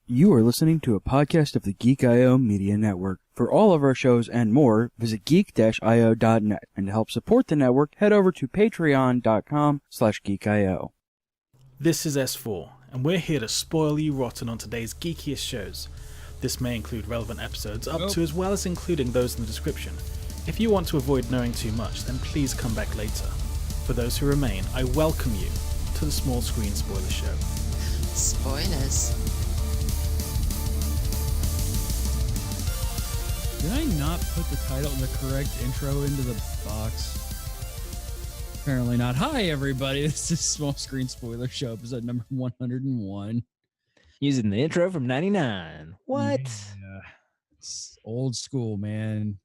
You are listening to a podcast of the Geek.io Media Network. For all of our shows and more, visit geek-io.net. And to help support the network, head over to patreon.com/geekio. This is S4, and we're here to spoil you rotten on today's geekiest shows. This may include relevant episodes up to as well as including those in the description. If you want to avoid knowing too much, then please come back later. For those who remain, I welcome you to the Small Screen Spoiler Show. Spoilers. Did I not put the title, the correct intro into the box? Apparently not. Hi, everybody. This is Small Screen Spoiler Show, episode number 101. Using the intro from 99. What? Yeah. It's old school, man.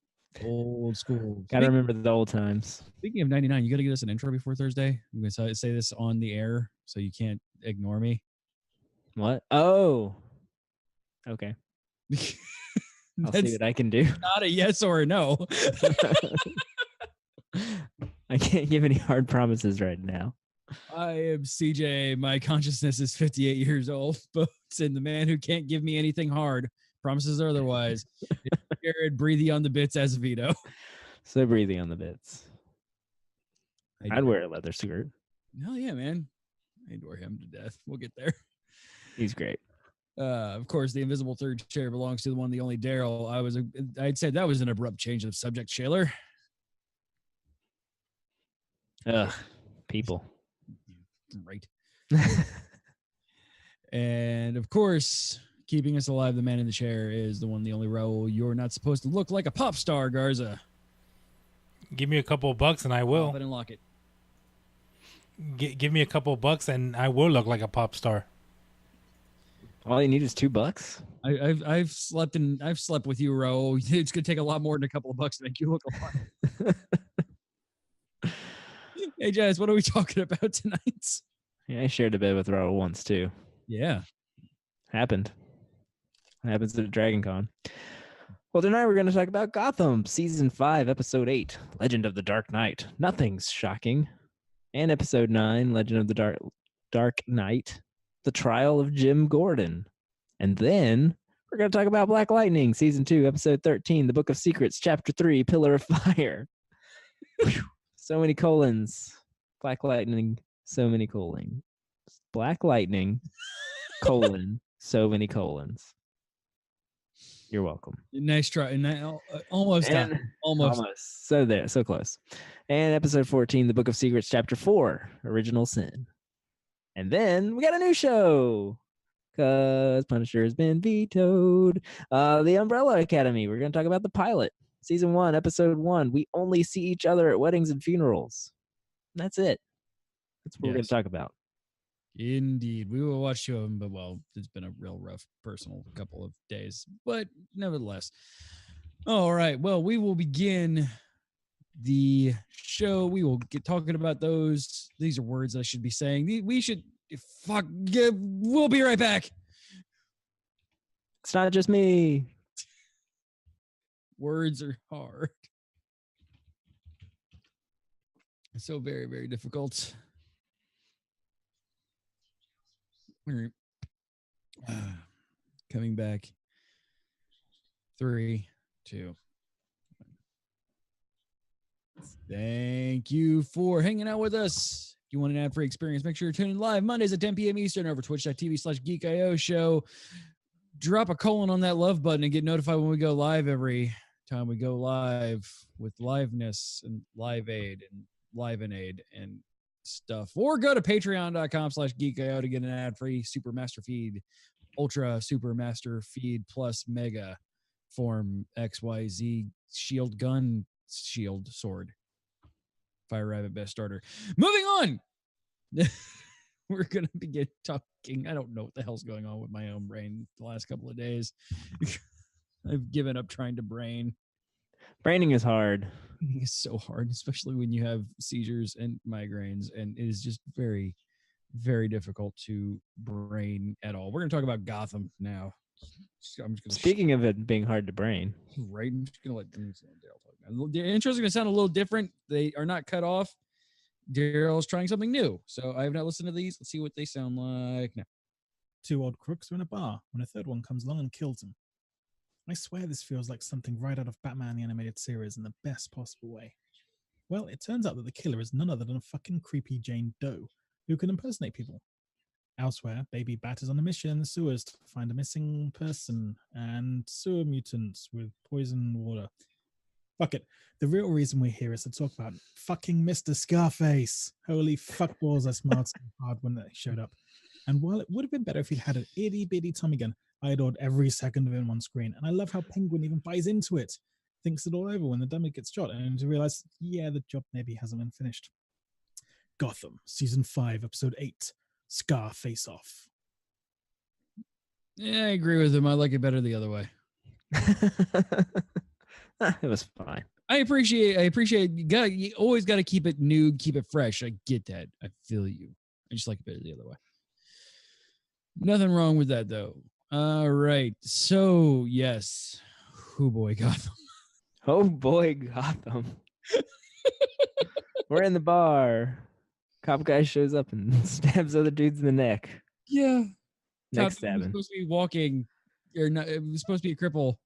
Old school. Gotta remember the old times. Speaking of 99, you got to get us an intro before Thursday. I'm going to say this on the air so you can't ignore me. What? Oh. Okay. I'll see what I can do. Not a yes or a no. I can't give any hard promises right now. I am CJ. My consciousness is 58 years old. Boats and the man who can't give me anything hard. Promises or otherwise. Jared, breathy on the bits as Vito. So breathy on the bits. I'd wear a leather skirt. Hell yeah, man. I'd wear him to death. We'll get there. He's great. Of course, the invisible third chair belongs to the one, the only Daryl. I'd say that was an abrupt change of subject, Shaler. Ugh, people. Right. And of course, keeping us alive, the man in the chair is the one, the only Raul. You're not supposed to look like a pop star, Garza. Give me a couple of bucks and I will. But unlock it. Give me a couple of bucks and I will look like a pop star. All you need is $2. I've slept with you, Raul. It's gonna take a lot more than a couple of bucks to make you look a lot. Hey, Jazz, what are we talking about tonight? Yeah, I shared a bed with Raul once too. Yeah. Happened. Happens at Dragon Con. Well, tonight we're going to talk about Gotham, Season 5, Episode 8, Legend of the Dark Knight. Nothing's shocking. And Episode 9, Legend of the Dark Knight, The Trial of Jim Gordon. And then we're going to talk about Black Lightning, Season 2, Episode 13, The Book of Secrets, Chapter 3, Pillar of Fire. So many colons. Black Lightning, so many colons. Black Lightning, colon, so many colons. You're welcome. Nice try. Almost. So close. And episode 14, The Book of Secrets, Chapter 4, Original Sin. And then we got a new show because Punisher has been vetoed. The Umbrella Academy. We're going to talk about the pilot. Season 1, Episode 1. We only see each other at weddings and funerals. That's it. That's what we're going to talk about. Indeed. We will watch two of them, but it's been a real rough personal couple of days. But nevertheless. All right. Well, we will begin the show. We will get talking about those. These are words I should be saying. We should we'll be right back. It's not just me. Words are hard. It's so very, very difficult. Coming back. 3, 2. Thank you for hanging out with us. If you want an ad-free experience, make sure you're tuning in live Mondays at 10 p.m. Eastern over twitch.tv/geekio show. Drop a colon on that love button and get notified when we go live every time we go live with liveness and live aid and live and aid and stuff. Or go to patreon.com/geekio to get an ad-free super master feed, ultra super master feed plus mega form XYZ shield gun shield sword fire rabbit best starter. Moving on. We're gonna begin talking. I don't know what the hell's going on with my own brain the last couple of days. I've given up trying to brain. Braining is hard. It's so hard, especially when you have seizures and migraines, and it is just very, very difficult to brain at all. We're going to talk about Gotham now. Speaking of it being hard to brain. Right, I'm just going to let Daryl talk. The intros are going to sound a little different. They are not cut off. Daryl's trying something new. So I have not listened to these. Let's see what they sound like now. Two old crooks are in a bar when a third one comes along and kills him. I swear this feels like something right out of Batman the Animated Series in the best possible way. Well, it turns out that the killer is none other than a fucking creepy Jane Doe who can impersonate people. Elsewhere, Baby Bat is on a mission in the sewers to find a missing person and sewer mutants with poison water. Fuck it. The real reason we're here is to talk about fucking Mr. Scarface. Holy fuckballs, I smiled so hard when they showed up. And while it would have been better if he'd had an itty bitty Tommy gun, I adored every second of him on screen. And I love how Penguin even buys into it. Thinks it all over when the dummy gets shot and to realize, yeah, the job maybe hasn't been finished. Gotham, Season 5, Episode 8, Scar Face Off. Yeah, I agree with him. I like it better the other way. It was fine. I appreciate you always got to keep it new, keep it fresh. I get that. I feel you. I just like it better the other way. Nothing wrong with that though. All right. So yes. Oh boy, Gotham. Oh boy, Gotham. We're in the bar. Cop guy shows up and stabs other dudes in the neck. Yeah. Neck Top stabbing. supposed to be walking, or not, it was supposed to be a cripple.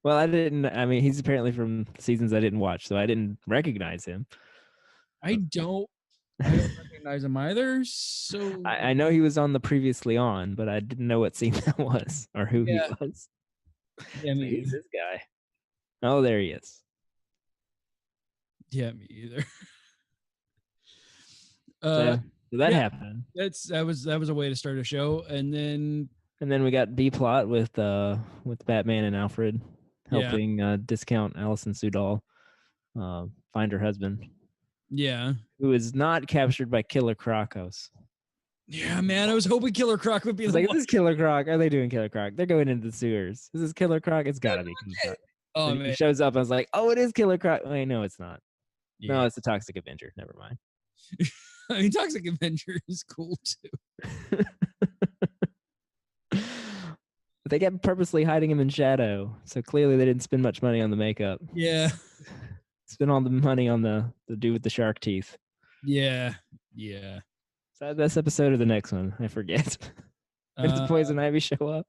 Well, I mean, he's apparently from seasons I didn't watch, so I didn't recognize him. I don't recognize him either. So I know he was on the previously on, but I didn't know what scene that was or who he was. yeah, me Who's either. this guy? Oh, there he is. Yeah, me either. So that yeah. happened. That was a way to start a show, and then we got B plot with Batman and Alfred helping discount Allison Sudol find her husband. Yeah. Who is not captured by Killer Croc. Yeah, man, I was hoping Killer Croc would be like, is this Killer Croc? Are they doing Killer Croc? They're going into the sewers. Is this Killer Croc? It's gotta be Killer Croc. Oh, and man. He shows up. I was like, oh, it is Killer Croc. Wait, no, it's not. Yeah. No, it's the Toxic Avenger. Never mind. I mean, Toxic Avenger is cool too. But they kept purposely hiding him in shadow, so clearly they didn't spend much money on the makeup. Yeah. Spend all the money on the dude with the shark teeth. Yeah. Yeah. Is that this episode or the next one? I forget. Did the Poison Ivy show up?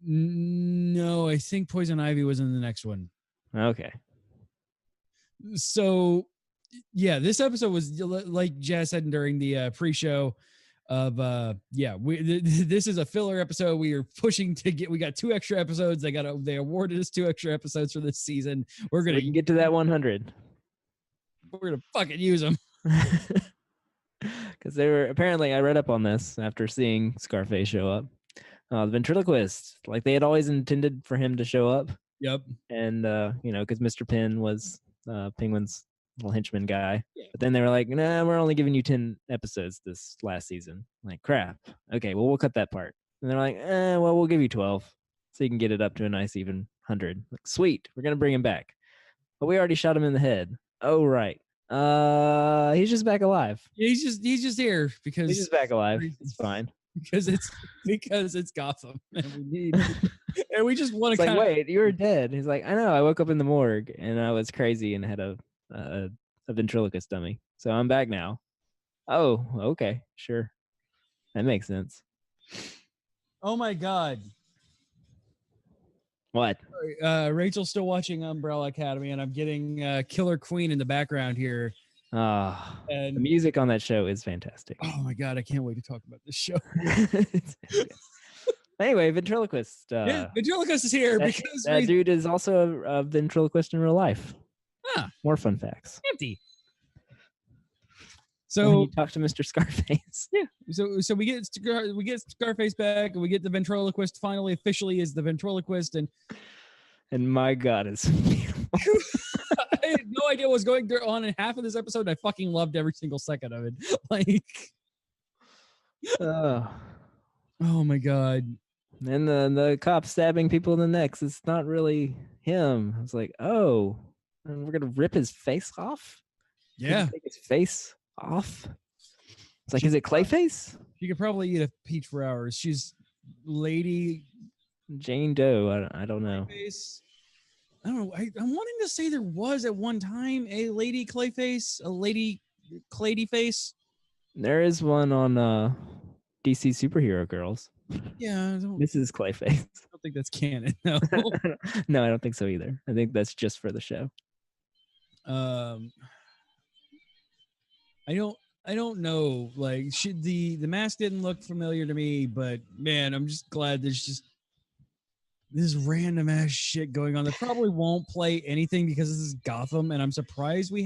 No, I think Poison Ivy was in the next one. Okay. So, yeah, this episode was like Jazz said during the pre-show of this is a filler episode. We are pushing to get. We got 2 extra episodes. They awarded us 2 extra episodes for this season. We can get to that 100. We're gonna fucking use them. Because they were apparently, I read up on this after seeing Scarface show up. The ventriloquist, like they had always intended for him to show up. Yep. And because Mr. Penn was Penguin's little henchman guy. Yeah. But then they were like, nah, we're only giving you 10 episodes this last season. Like, crap. Okay, well, we'll cut that part. And they're like, well, we'll give you 12 so you can get it up to a nice even 100. Like, sweet, we're gonna bring him back. But we already shot him in the head. Oh, right. He's just back alive. Yeah, he's just here because he's just back alive. It's fine. Because it's Gotham and we just want to. Like, wait, you were dead. He's like, I know. I woke up in the morgue and I was crazy and had a ventriloquist dummy. So I'm back now. Oh, okay, sure, that makes sense. Oh my God. What? Rachel's still watching Umbrella Academy, and I'm getting Killer Queen in the background here. And the music on that show is fantastic. Oh my God, I can't wait to talk about this show. Anyway, ventriloquist. Ventriloquist is here because that dude is also a ventriloquist in real life. More fun facts. Empty. So when you talk to Mr. Scarface. Yeah. So we get Scarface back, and we get the ventriloquist finally officially is the ventriloquist, and my God, it's beautiful. I had no idea what was going on in half of this episode. I fucking loved every single second of it. Like, oh my God. And the cop stabbing people in the necks. It's not really him. I was like, oh, and we're gonna rip his face off. Yeah, take his face off. It's like, is it Clayface? She could probably eat a peach for hours. She's Lady Jane Doe. I don't know. Clayface. I don't know. I'm wanting to say there was at one time a Lady Clayface, a Lady Clady Face. There is one on DC superhero girls. Yeah, Mrs. Clayface. I don't think that's canon. No. No, I don't think so either. I think that's just for the show. I don't know. Like, the mask didn't look familiar to me, but man, I'm just glad there's just this random ass shit going on that probably won't play anything because this is Gotham, and I'm surprised we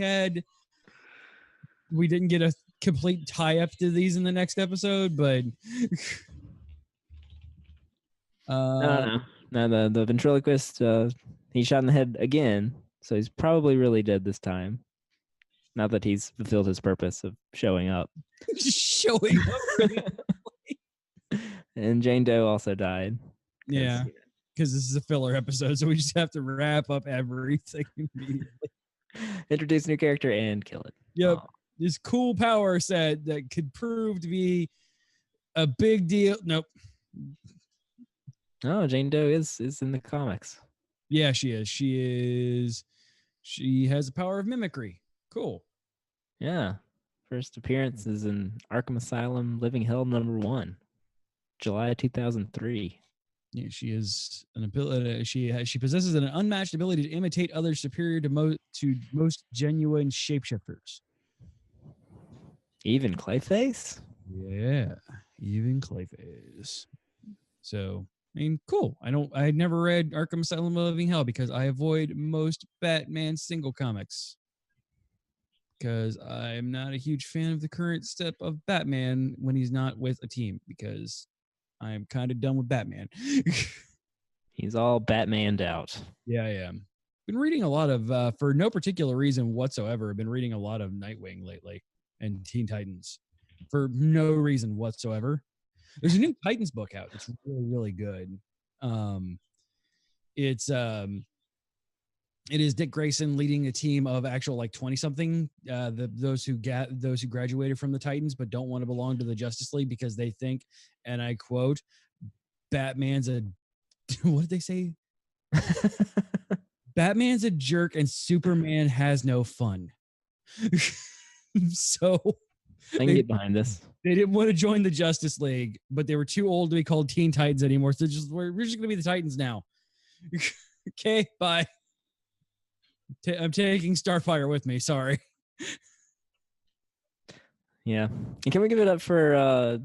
didn't get a complete tie-up to these in the next episode, but No. The ventriloquist, he shot in the head again, so he's probably really dead this time. Now that he's fulfilled his purpose of showing up. just showing up. And Jane Doe also died. Yeah, because this is a filler episode, so we just have to wrap up everything immediately. Introduce a new character and kill it. Yep. Oh. This cool power set that could prove to be a big deal. Nope. Oh, Jane Doe is in the comics. Yeah, she is. She has the power of mimicry. Cool. Yeah. First appearance is in Arkham Asylum Living Hell #1, July 2003. Yeah, she is an ability. She possesses an unmatched ability to imitate others superior to most genuine shapeshifters. Even Clayface? Yeah, even Clayface. So, I mean, cool. I had never read Arkham Asylum Living Hell because I avoid most Batman single comics. Because I'm not a huge fan of the current step of Batman when he's not with a team, because I'm kind of done with Batman. He's all Batmaned out. Yeah, I am. Been reading a lot of, for no particular reason whatsoever, I've been reading a lot of Nightwing lately and Teen Titans for no reason whatsoever. There's a new Titans book out. It's really, really good. It is Dick Grayson leading a team of actual like 20-something, those who graduated from the Titans but don't want to belong to the Justice League because they think, and I quote, Batman's a what did they say? Batman's a jerk and Superman has no fun. So I can get behind this. They didn't want to join the Justice League, but they were too old to be called Teen Titans anymore. So we're just going to be the Titans now. Okay, bye. I'm taking Starfire with me. Sorry. Yeah. And can we give it up for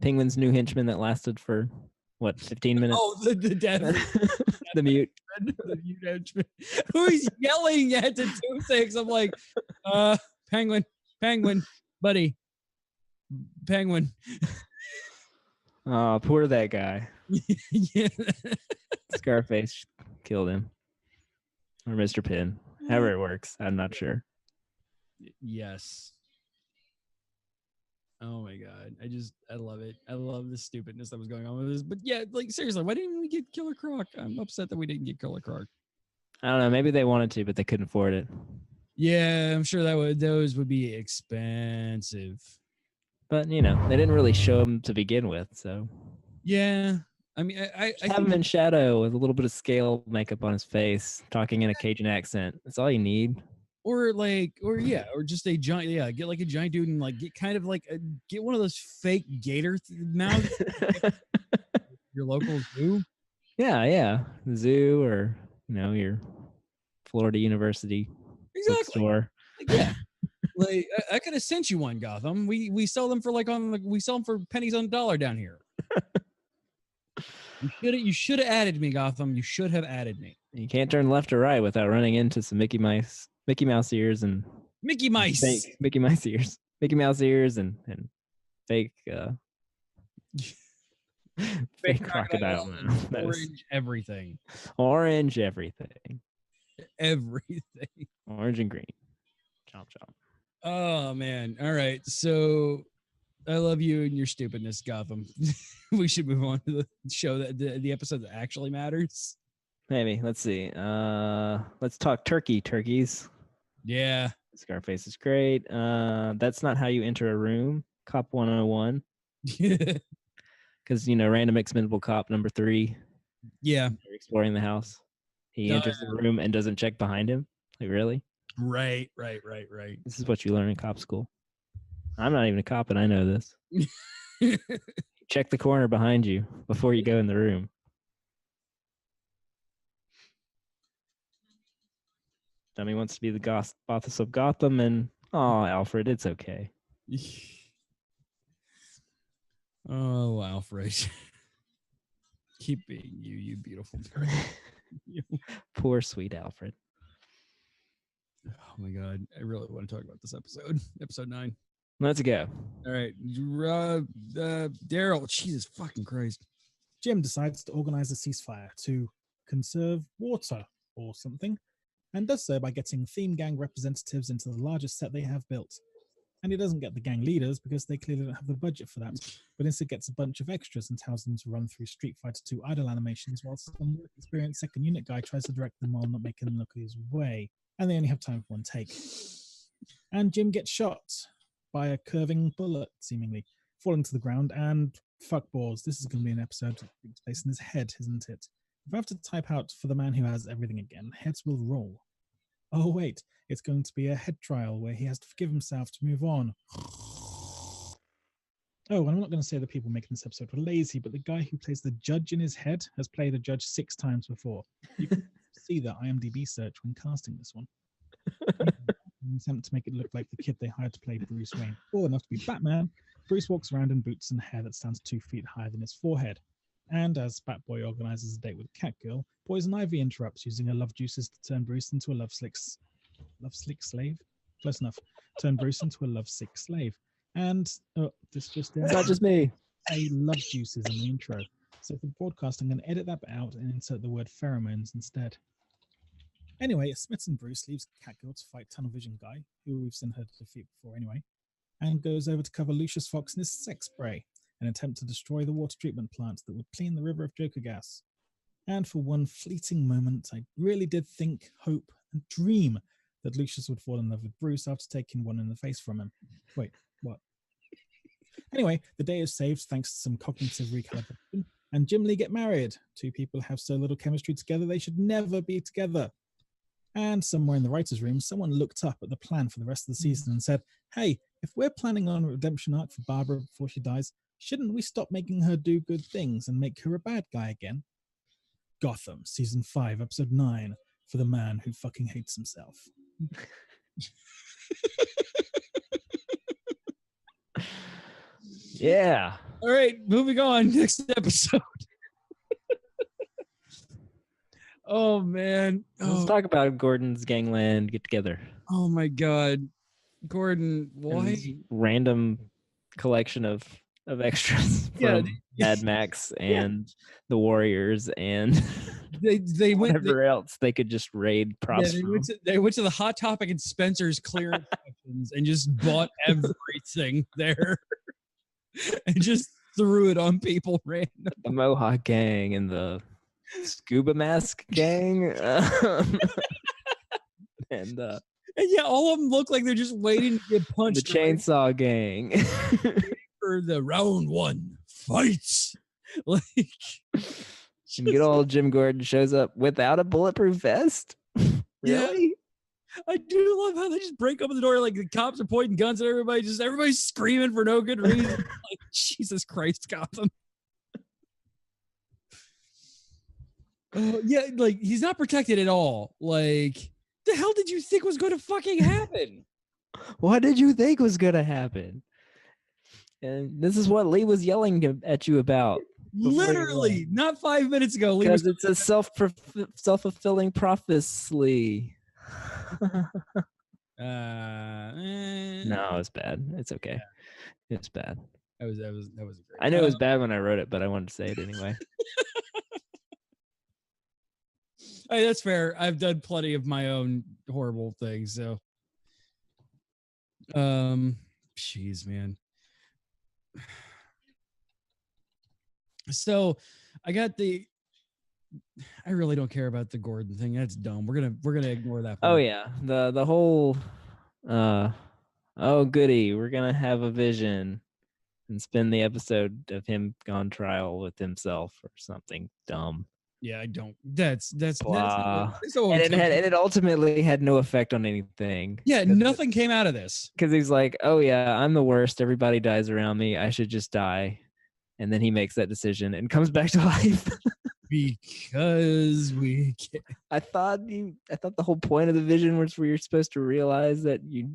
Penguin's new henchman that lasted for, 15 minutes? Oh, the death. The mute. The mute henchman. Who's yelling at the Toothaches? I'm like, Penguin, buddy. Penguin. Oh, poor that guy. Yeah. Scarface killed him. Or Mr. Penn. However it works. I'm not sure. Yes. Oh my god. I love it. I love the stupidness that was going on with this. But yeah, like seriously, why didn't we get Killer Croc? I'm upset that we didn't get Killer Croc. I don't know. Maybe they wanted to, but they couldn't afford it. Yeah, I'm sure those would be expensive. But, they didn't really show him to begin with, so. Yeah. I mean, I have him in shadow with a little bit of scale makeup on his face, talking in a Cajun accent. That's all you need. Or just a giant, get like a giant dude and like get kind of like get one of those fake gator mouths. Your local zoo. Yeah. Zoo or, your Florida University bookstore. Yeah. Like I could have sent you one, Gotham. We sell them for we sell them for pennies on the dollar down here. You should have added me, Gotham. You should have added me. You can't turn left or right without running into some Mickey Mouse ears and Mickey Mice. Fake Mickey Mouse ears. Mickey Mouse ears and fake fake crocodile. Orange everything. Orange everything. Everything. Orange and green. Chomp chomp. Oh man. All right. So I love you and your stupidness, Gotham. We should move on to the show the episode that actually matters. Maybe. Let's see. Let's talk turkeys. Yeah. Scarface is great. That's not how you enter a room. Cop 101. Because random expendable cop number 3. Yeah. They're exploring the house. He enters the room and doesn't check behind him. Like, really? Right. This is what you learn in cop school. I'm not even a cop, and I know this. Check the corner behind you before you go in the room. Dummy wants to be the boss of Gotham, and Alfred, it's okay. Oh, Alfred. Keep being you, you beautiful girl. Poor sweet Alfred. Oh my god, I really want to talk about this episode. Episode 9. Let's go. All right, Daryl. Jesus fucking Christ. Jim decides to organize a ceasefire to conserve water or something, and does so by getting theme gang representatives into the largest set they have built. And he doesn't get the gang leaders because they clearly don't have the budget for that, but instead gets a bunch of extras and tells them to run through Street Fighter 2 idle animations while some experienced second unit guy tries to direct them while not making them look his way. And they only have time for one take. And Jim gets shot by a curving bullet, seemingly, falling to the ground, and fuck balls. This is going to be an episode that takes place in his head, isn't it? If I have to type out for the man who has everything again, heads will roll. Oh, wait, it's going to be a head trial where he has to forgive himself to move on. Oh, and I'm not going to say the people making this episode were lazy, but the guy who plays the judge in his head has played a judge 6 times before. You can see the IMDb search when casting this one. An attempt to make it look like the kid they hired to play Bruce Wayne. Tall enough to be Batman, Bruce walks around in boots and hair that stands 2 feet higher than his forehead. And as Batboy organizes a date with Catgirl, Poison Ivy interrupts, using her love juices to turn Bruce into a love-slick slave? Close enough. Turn Bruce into a love-sick slave. And, this just... It's not just me. Say love juices in the intro. So for broadcast, I'm going to edit that bit out and insert the word pheromones instead. Anyway, Smithson Bruce leaves Catgirl to fight Tunnel Vision Guy, who we've seen her defeat before anyway, and goes over to cover Lucius Fox in his sex spray, an attempt to destroy the water treatment plant that would clean the river of Joker gas. And for one fleeting moment, I really did think, hope, and dream that Lucius would fall in love with Bruce after taking one in the face from him. Wait, what? Anyway, the day is saved thanks to some cognitive recalibration, and Jim Lee get married. 2 people have so little chemistry together they should never be together. And somewhere in the writer's room, someone looked up at the plan for the rest of the season and said, hey, if we're planning on a redemption arc for Barbara before she dies, shouldn't we stop making her do good things and make her a bad guy again? Gotham, Season 5, Episode 9, for the man who fucking hates himself. Yeah. All right, moving on. Next episode. Oh man. Let's talk about Gordon's gangland get together. Oh my god. Gordon, why? Random collection of extras from Mad Max and the Warriors and they went whatever else they could just raid props. They went to the Hot Topic and Spencer's clearance sections and just bought everything there and just threw it on people random. The Mohawk gang and the Scuba Mask gang. And yeah, all of them look like they're just waiting to get punched. The Chainsaw gang. For the round 1 fights. Like, and good old Jim Gordon shows up without a bulletproof vest. Really? Yeah. I do love how they just break open the door, like the cops are pointing guns at everybody, just everybody's screaming for no good reason. Like, Jesus Christ, Gotham. Yeah, like he's not protected at all. Like, the hell did you think was going to fucking happen? What did you think was going to hapen? And this is what Lee was yelling at you about. Literally, not 5 minutes ago. Lee Because it's a self-fulfilling prophecy. No, it's bad. It's okay. Yeah. It's bad. That was great. I know it was bad when I wrote it, but I wanted to say it anyway. Hey, that's fair. I've done plenty of my own horrible things, so jeez, man. So I really don't care about the Gordon thing. That's dumb. We're gonna ignore that. Oh yeah. The whole oh goody, we're gonna have a vision and spend the episode of him on trial with himself or something dumb. Yeah, I don't. That's Blah. that's not what And it ultimately had no effect on anything. yeah, nothing came out of this. Because he's like, oh yeah, I'm the worst. Everybody dies around me. I should just die. And then he makes that decision and comes back to life. Because we can. I thought the whole point of the vision was where you're supposed to realize that you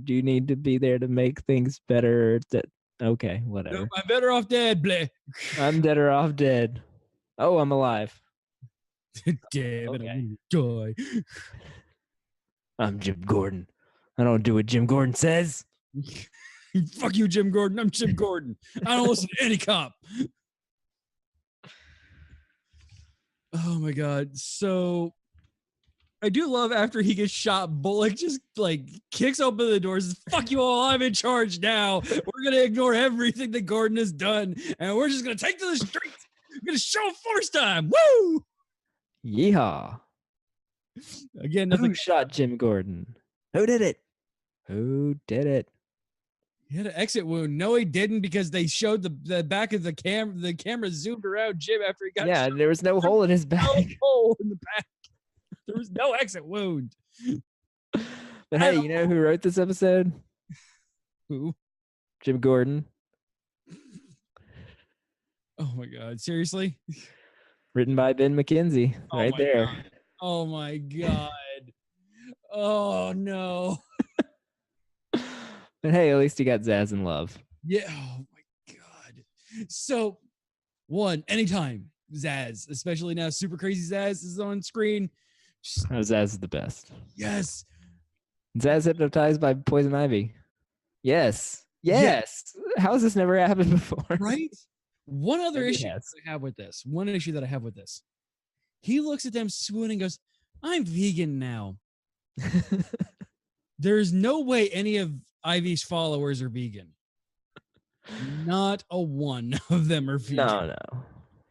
do need to be there to make things better. That okay, whatever. No, I'm better off dead. Bleh. I'm better off dead. Oh, I'm alive. Damn it, Okay. I'm gonna die. I'm Jim Gordon. I don't do what Jim Gordon says. Fuck you, Jim Gordon. I'm Jim Gordon. I don't listen to any cop. Oh my god. So I do love after he gets shot, Bullock just like kicks open the doors. Says, fuck you all, I'm in charge now. We're gonna ignore everything that Gordon has done, and we're just gonna take to the streets. We're gonna show force time. Woo! Yeehaw. Again, Who nothing. shot Jim Gordon? Who did it? Who did it? He had an exit wound. No, he didn't, because they showed the back of the camera. The camera zoomed around Jim after he got Yeah, shot. there was no hole in his back. No hole in the back. There was no exit wound. But hey, you know who wrote this episode? Who? Jim Gordon. Oh my god! Seriously? Written by Ben McKenzie. Oh Right my there. God. Oh my god! Oh no! But hey, at least he got Zaz in love. Yeah. Oh my god! So, one anytime Zaz, especially now, Super Crazy Zaz is on screen. Just, Oh, Zaz is the best. yes. Zaz hypnotized by Poison Ivy. Yes. Yeah. Yes. How has this never happened before? Right? One other Maybe it issue has. that I have with this. One issue that I have with this. He looks at them swooning and goes, "I'm vegan now." There's no way any of Ivy's followers are vegan. Not a one of them are vegan. No.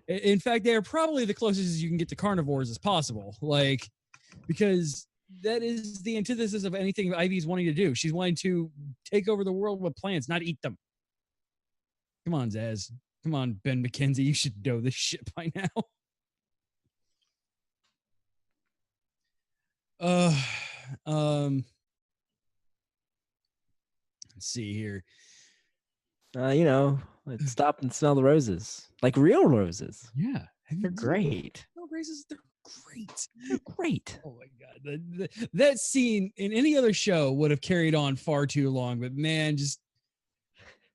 In fact, they are probably the closest as you can get to carnivores as possible. Like, because that is the antithesis of anything Ivy's wanting to do. She's wanting to take over the world with plants, not eat them. Come on, Zaz. Come on, Ben McKenzie. You should know this shit by now. Let's see here. Stop and smell the roses. Like real roses. Yeah. They're great. No raises, they're great. They're great. Oh my god, that scene in any other show would have carried on far too long. But man, just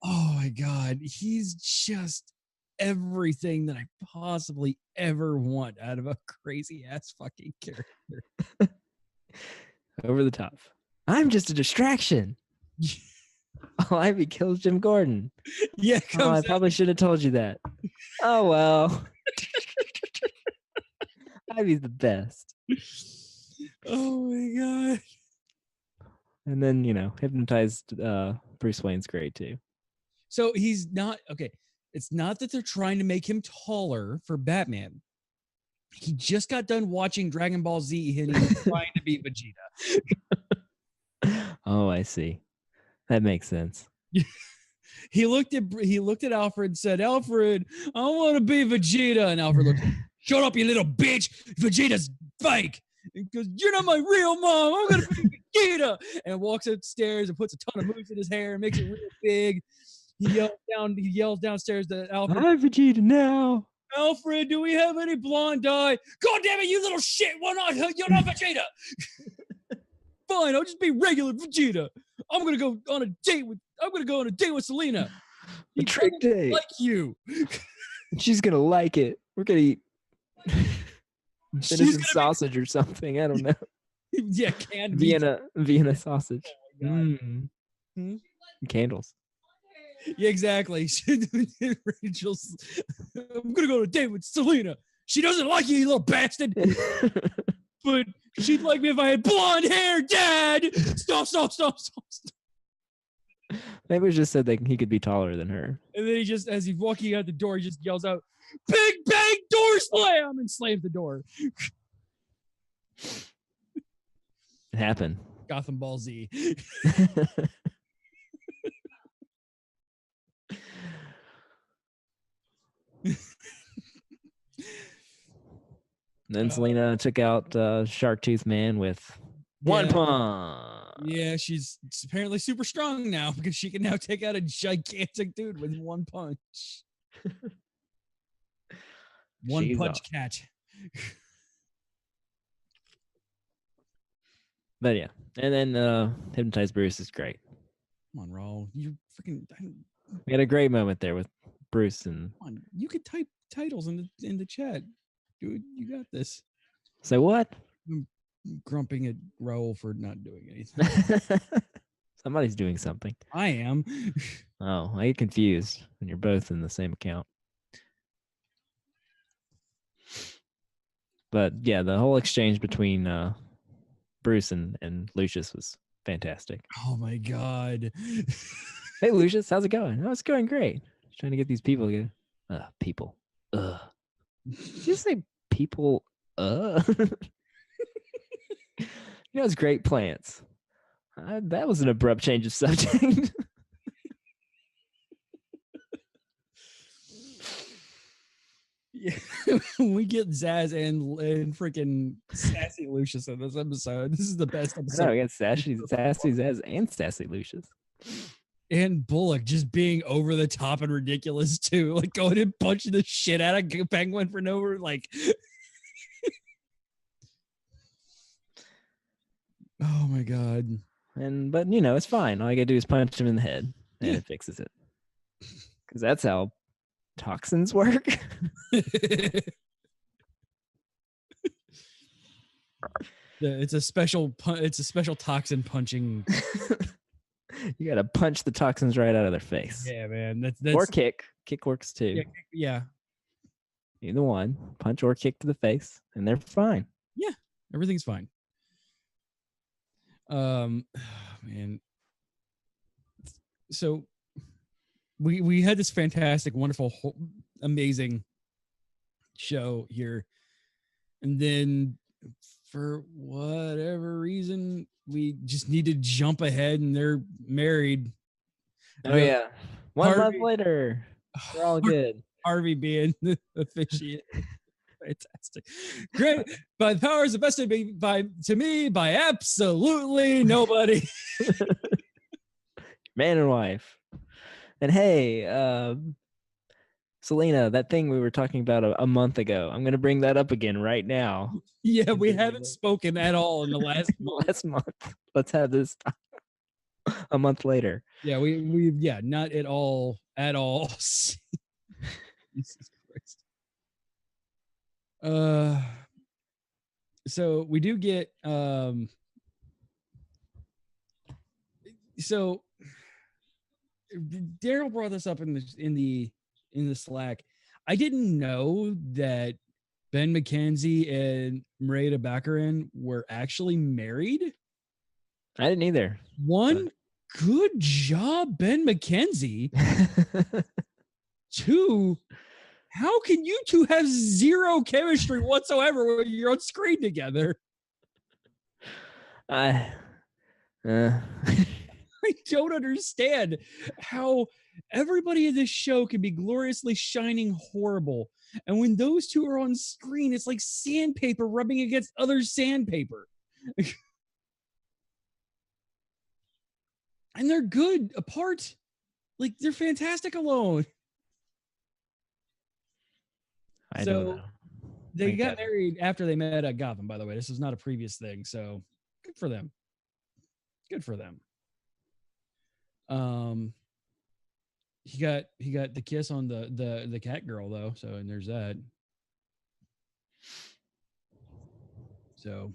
oh my god, he's just everything that I possibly ever want out of a crazy ass fucking character. Over the top. I'm just a distraction. Oh, Ivy kills Jim Gordon. Yeah, Oh, I probably should have told you that. Oh well. Ivy's the best. Oh my god. And then, hypnotized Bruce Wayne's great too. So he's not okay. It's not that they're trying to make him taller for Batman. He just got done watching Dragon Ball Z and he's trying to be Vegeta. Oh, I see. That makes sense. He looked at Alfred and said, "Alfred, I want to be Vegeta." And Alfred looked, "Shut up, you little bitch. Vegeta's fake." And goes, "You're not my real mom. I'm going to be Vegeta." And walks upstairs and puts a ton of moves in his hair and makes it real big. He yells downstairs to Alfred, I'm Vegeta now. "Alfred, do we have any blonde dye?" "God damn it, you little shit. Why not? You're not Vegeta." "Fine, I'll just be regular Vegeta. I'm gonna go on a date with Selena. A trick date. Like you." She's gonna like it. We're gonna eat She's venison gonna sausage or something. I don't know. Yeah, canned meat. Vienna sausage. Oh my God. Hmm? Candles. Yeah, exactly. Rachel's, "I'm gonna go on a date with Selena. She doesn't like you, you little bastard. But she'd like me if I had blonde hair, Dad. Stop. Maybe it just said that he could be taller than her. And then he just, as he's walking out the door, he just yells out, "Big bang door slam," and slams the door. It happened. Gotham Ball Z. Then Selena took out Shark Tooth Man with one punch. Yeah, she's apparently super strong now because she can now take out a gigantic dude with one punch. One punch catch. But yeah, and then Hypnotize Bruce is great. Come on, Raul. You freaking. We had a great moment there with Bruce and. Come on, you could type titles in the chat, dude. You got this. So what? I'm grumping at Raul for not doing anything. Somebody's doing something. I am. Oh, I get confused when you're both in the same account. But yeah, the whole exchange between Bruce and Lucius was fantastic. Oh my god. Hey Lucius, how's it going? Oh, it's going great. Just trying to get these people together. People. Did you say people? You know, it's great plants. That was an abrupt change of subject. Yeah, we get Zaz and freaking Sassy Lucius in this episode. This is the best episode. No, we got Sassy Zaz and Sassy Lucius. And Bullock just being over the top and ridiculous too, like going and punching the shit out of Penguin for no like. Oh my god! But you know, it's fine. All I gotta do is punch him in the head, and it fixes it. Because that's how toxins work. It's a special toxin punching. You gotta punch the toxins right out of their face. Yeah, man. That's or kick. Kick works too. Yeah. Either one, punch or kick to the face, and they're fine. Yeah, everything's fine. Man. So we had this fantastic, wonderful, amazing show here, and then for whatever reason we just need to jump ahead and they're married. Oh yeah, 1 month later, we're all good. Harvey being the officiant. Fantastic. Great. By the powers vested to me by absolutely nobody. Man and wife. And hey, Selena, that thing we were talking about a month ago, I'm going to bring that up again right now. Yeah, we haven't spoken at all in the last month. Let's have this a month later. Yeah, we not at all. Jesus Christ. So we do get so Daryl brought this up in the Slack. I didn't know that Ben McKenzie and Maria Baccarin were actually married. I didn't either. Good job, Ben McKenzie. 2, how can you two have zero chemistry whatsoever when you're on screen together? I don't understand how everybody in this show can be gloriously shining horrible. And when those two are on screen, it's like sandpaper rubbing against other sandpaper. And they're good apart. Like, they're fantastic alone. I don't know. They got married after they met at Gotham, by the way. This is not a previous thing, so good for them. Good for them. He got the kiss on the cat girl though, so and there's that. So,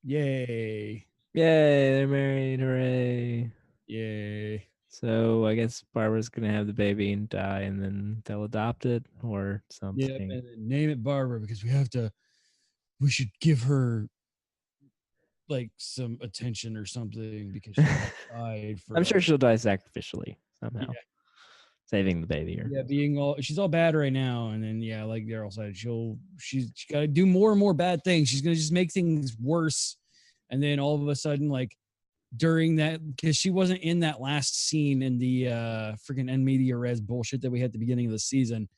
yay. Yay, they're married, hooray. Yay. So I guess Barbara's gonna have the baby and die, and then they'll adopt it or something. Yeah, and name it Barbara because we should give her like some attention or something because she died for. I'm sure she'll die sacrificially somehow. Yeah. Saving the baby. She's all bad right now, and then like Daryl said, she's got to do more and more bad things. She's gonna just make things worse, and then all of a sudden, like during that, because she wasn't in that last scene in the freaking end media res bullshit that we had at the beginning of the season.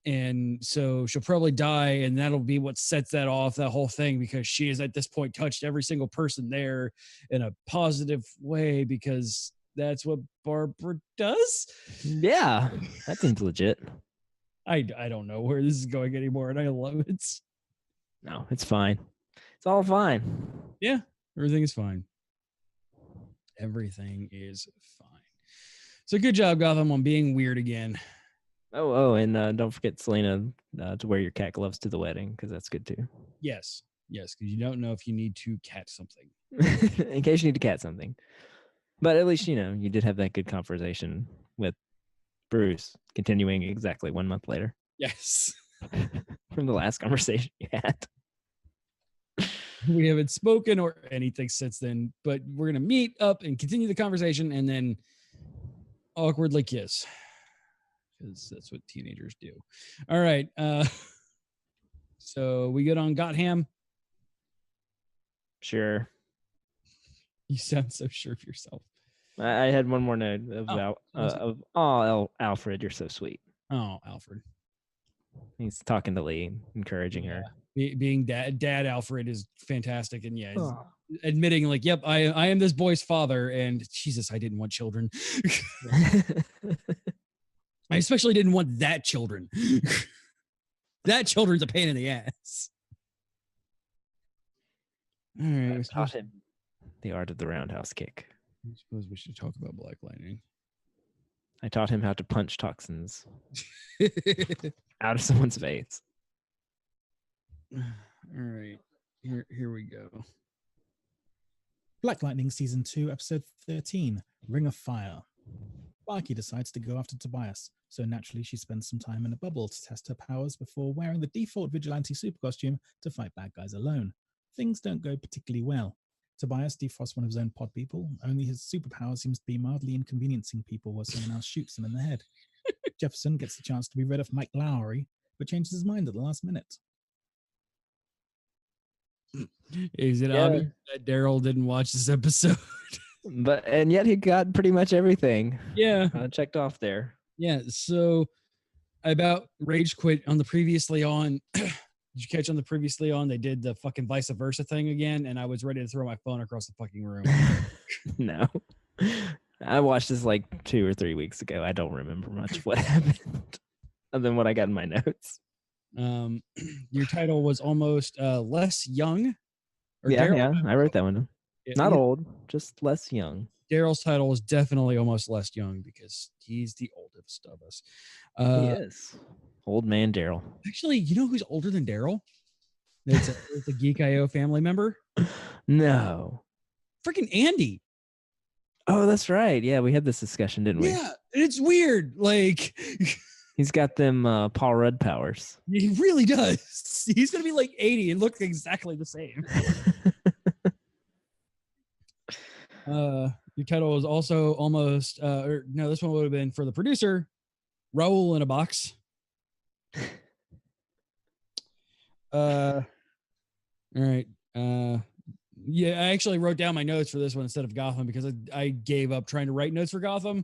And so she'll probably die, and that'll be what sets that off, that whole thing, because she has at this point touched every single person there in a positive way, because that's what Barbara does. Yeah, that seems legit. I don't know where this is going anymore, and I love it. No, it's fine. It's all fine. Yeah, everything is fine. Everything is fine. So good job, Gotham, on being weird again. And don't forget, Selena, to wear your cat gloves to the wedding, because that's good too. Yes, because you don't know if you need to catch something. In case you need to catch something. But at least, you did have that good conversation with Bruce, continuing exactly 1 month later. Yes. From the last conversation you had. We haven't spoken or anything since then, but we're going to meet up and continue the conversation and then awkwardly kiss. Because that's what teenagers do. All right. So we get on Gotham. Sure. You sound so sure of yourself. I had one more note of Alfred, you're so sweet. Oh, Alfred. He's talking to Lee, encouraging her. Being dad Alfred is fantastic. And admitting like, yep, I am this boy's father. And Jesus, I didn't want children. I especially didn't want that children. That children's a pain in the ass. All right. I taught him the art of the roundhouse kick. I suppose we should talk about Black Lightning. I taught him how to punch toxins out of someone's face. All right. Here we go. Black Lightning Season 2, Episode 13, Ring of Fire. Sparky decides to go after Tobias, so naturally she spends some time in a bubble to test her powers before wearing the default vigilante super costume to fight bad guys alone. Things don't go particularly well. Tobias defrosts one of his own pod people, only his superpower seems to be mildly inconveniencing people while someone else shoots him in the head. Jefferson gets the chance to be rid of Mike Lowry, but changes his mind at the last minute. Is it obvious that Daryl didn't watch this episode? And yet he got pretty much everything. Yeah. Checked off there. Yeah. So I about rage quit on the previously on. Did you catch on the previously on? They did the fucking vice versa thing again, and I was ready to throw my phone across the fucking room. No. I watched this like 2 or 3 weeks ago. I don't remember much of what happened other than what I got in my notes. Your title was almost less young. Yeah, I wrote that one. Not old, just less young. Daryl's title is definitely almost less young because he's the oldest of us. He is. Old man Daryl. Actually, you know who's older than Daryl? It's a Geek.io family member. No. Freaking Andy. Oh, that's right. Yeah, we had this discussion, didn't we? Yeah, it's weird. Like... He's got them Paul Rudd powers. He really does. He's going to be like 80 and look exactly the same. Your title was also almost, this one would have been for the producer, Raoul in a box. All right. Yeah, I actually wrote down my notes for this one instead of Gotham because I gave up trying to write notes for Gotham.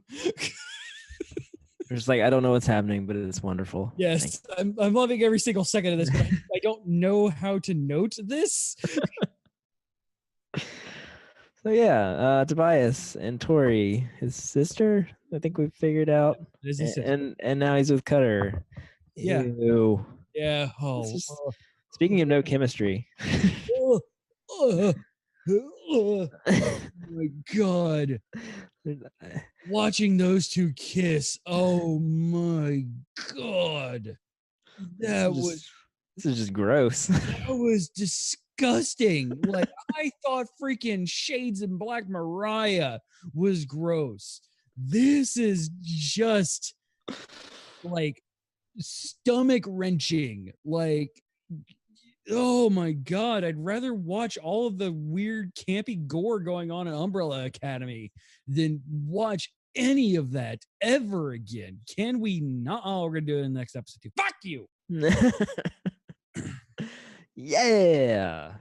Just like, I don't know what's happening, but it's wonderful. Yes, I'm loving every single second of this, but I don't know how to note this. So yeah, Tobias and Tori, his sister, I think we've figured out. And now he's with Cutter. Yeah. Ew. Yeah. Speaking of no chemistry. Oh my God. Watching those two kiss. Oh my God. This is just gross. That was disgusting. Like, I thought freaking Shades and Black Mariah was gross. This is just like stomach wrenching. Like, oh my God, I'd rather watch all of the weird campy gore going on in Umbrella Academy than watch any of that ever again. Can we not? Oh, we're going to do it in the next episode too. Fuck you. Yeah.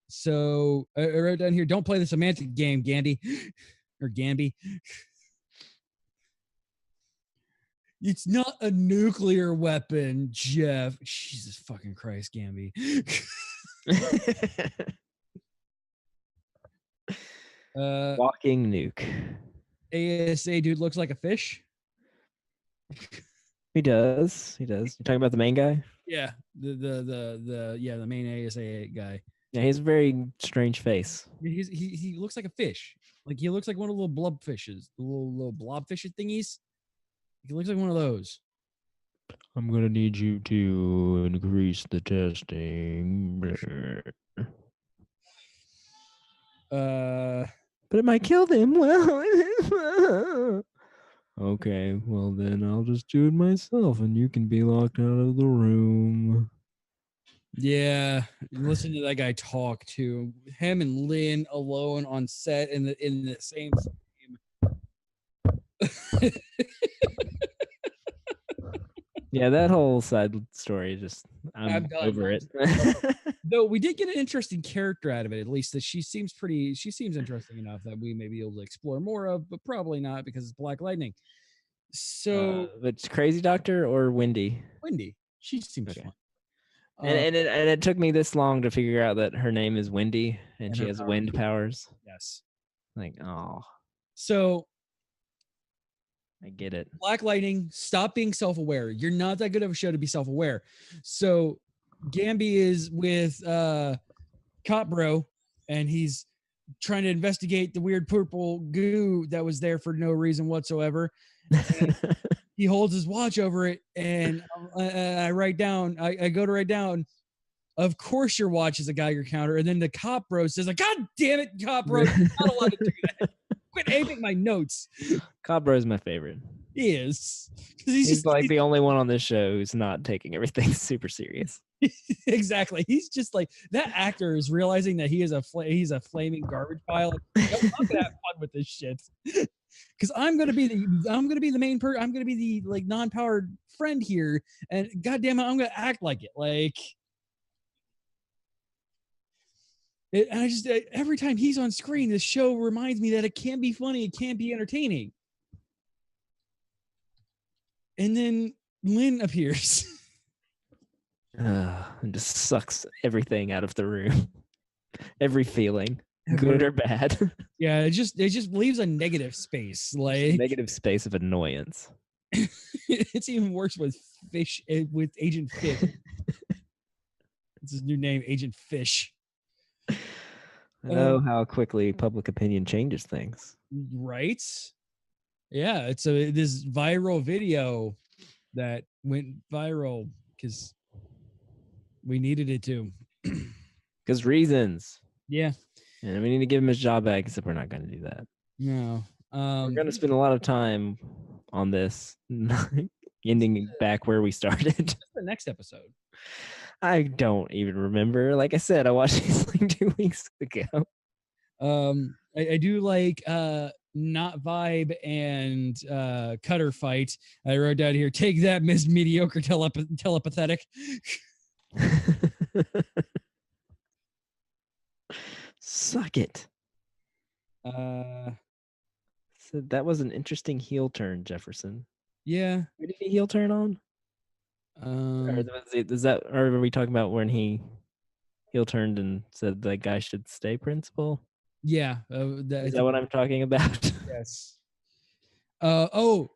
So I wrote down here, don't play the semantic game, Gandy or Gamby. It's not a nuclear weapon, Jeff. Jesus fucking Christ, Gamby. Walking nuke. ASA dude looks like a fish. He does. He does. You're talking about the main guy? Yeah, the main ASA guy. Yeah, he has a very strange face. He looks like a fish. Like he looks like one of the little blob fishes, the little blob fishes thingies. He looks like one of those. I'm gonna need you to increase the testing. But it might kill them. Well, okay. Well, then I'll just do it myself, and you can be locked out of the room. Yeah, listen to that guy talk too. Him and Lynn alone on set in the same. Yeah, that whole side story just I'm done. over it. Though we did get an interesting character out of it, at least that she seems interesting enough that we may be able to explore more of, but probably not because it's Black Lightning. So It's Crazy Doctor or Wendy? Wendy, she seems Okay. fun. And it took me this long to figure out that her name is Wendy and she her has powers. wind powers. Yes. Like, oh, So I get it. Black Lightning, stop being self-aware. You're not that good of a show to be self-aware. So Gamby is with Cop Bro, and he's trying to investigate the weird purple goo that was there for no reason whatsoever. He holds his watch over it, and I go to write down, of course your watch is a Geiger counter. And then the Cop Bro says, like, God damn it, Cop Bro, you're not allowed to do that. Quit aping my notes. Cop Bro is my favorite. He is. He's like the only one on this show who's not taking everything super serious. Exactly. He's just like, that actor is realizing that he is he's a flaming garbage pile. Like, I'm gonna have fun with this shit. Because I'm gonna be the main person. I'm gonna be the like non-powered friend here, and goddamn it, I'm gonna act like it. Like, and I just every time he's on screen, this show reminds me that it can be funny, it can be entertaining. And then Lynn appears. It just sucks everything out of the room. Every feeling, good or bad. Yeah, it just leaves a negative space. Like Negative space of annoyance. it's even worse with Agent Fish. It's his new name, Agent Fish. I know how quickly public opinion changes things. Right? Yeah, it's this viral video that went viral because we needed it to. Because reasons. Yeah. And we need to give him his job back, except we're not going to do that. No. We're going to spend a lot of time on this, ending back where we started. That's the next episode. I don't even remember. Like I said, I watched these like 2 weeks ago. I do like not vibe and cutter fight. I wrote down here, take that, Miss Mediocre Telepathetic. Suck it. So that was an interesting heel turn, Jefferson. Yeah. Where did he heel turn on? Or are we talking about when he heel turned and said that guy should stay principal? Yeah. Is that what I'm talking about? Yes. The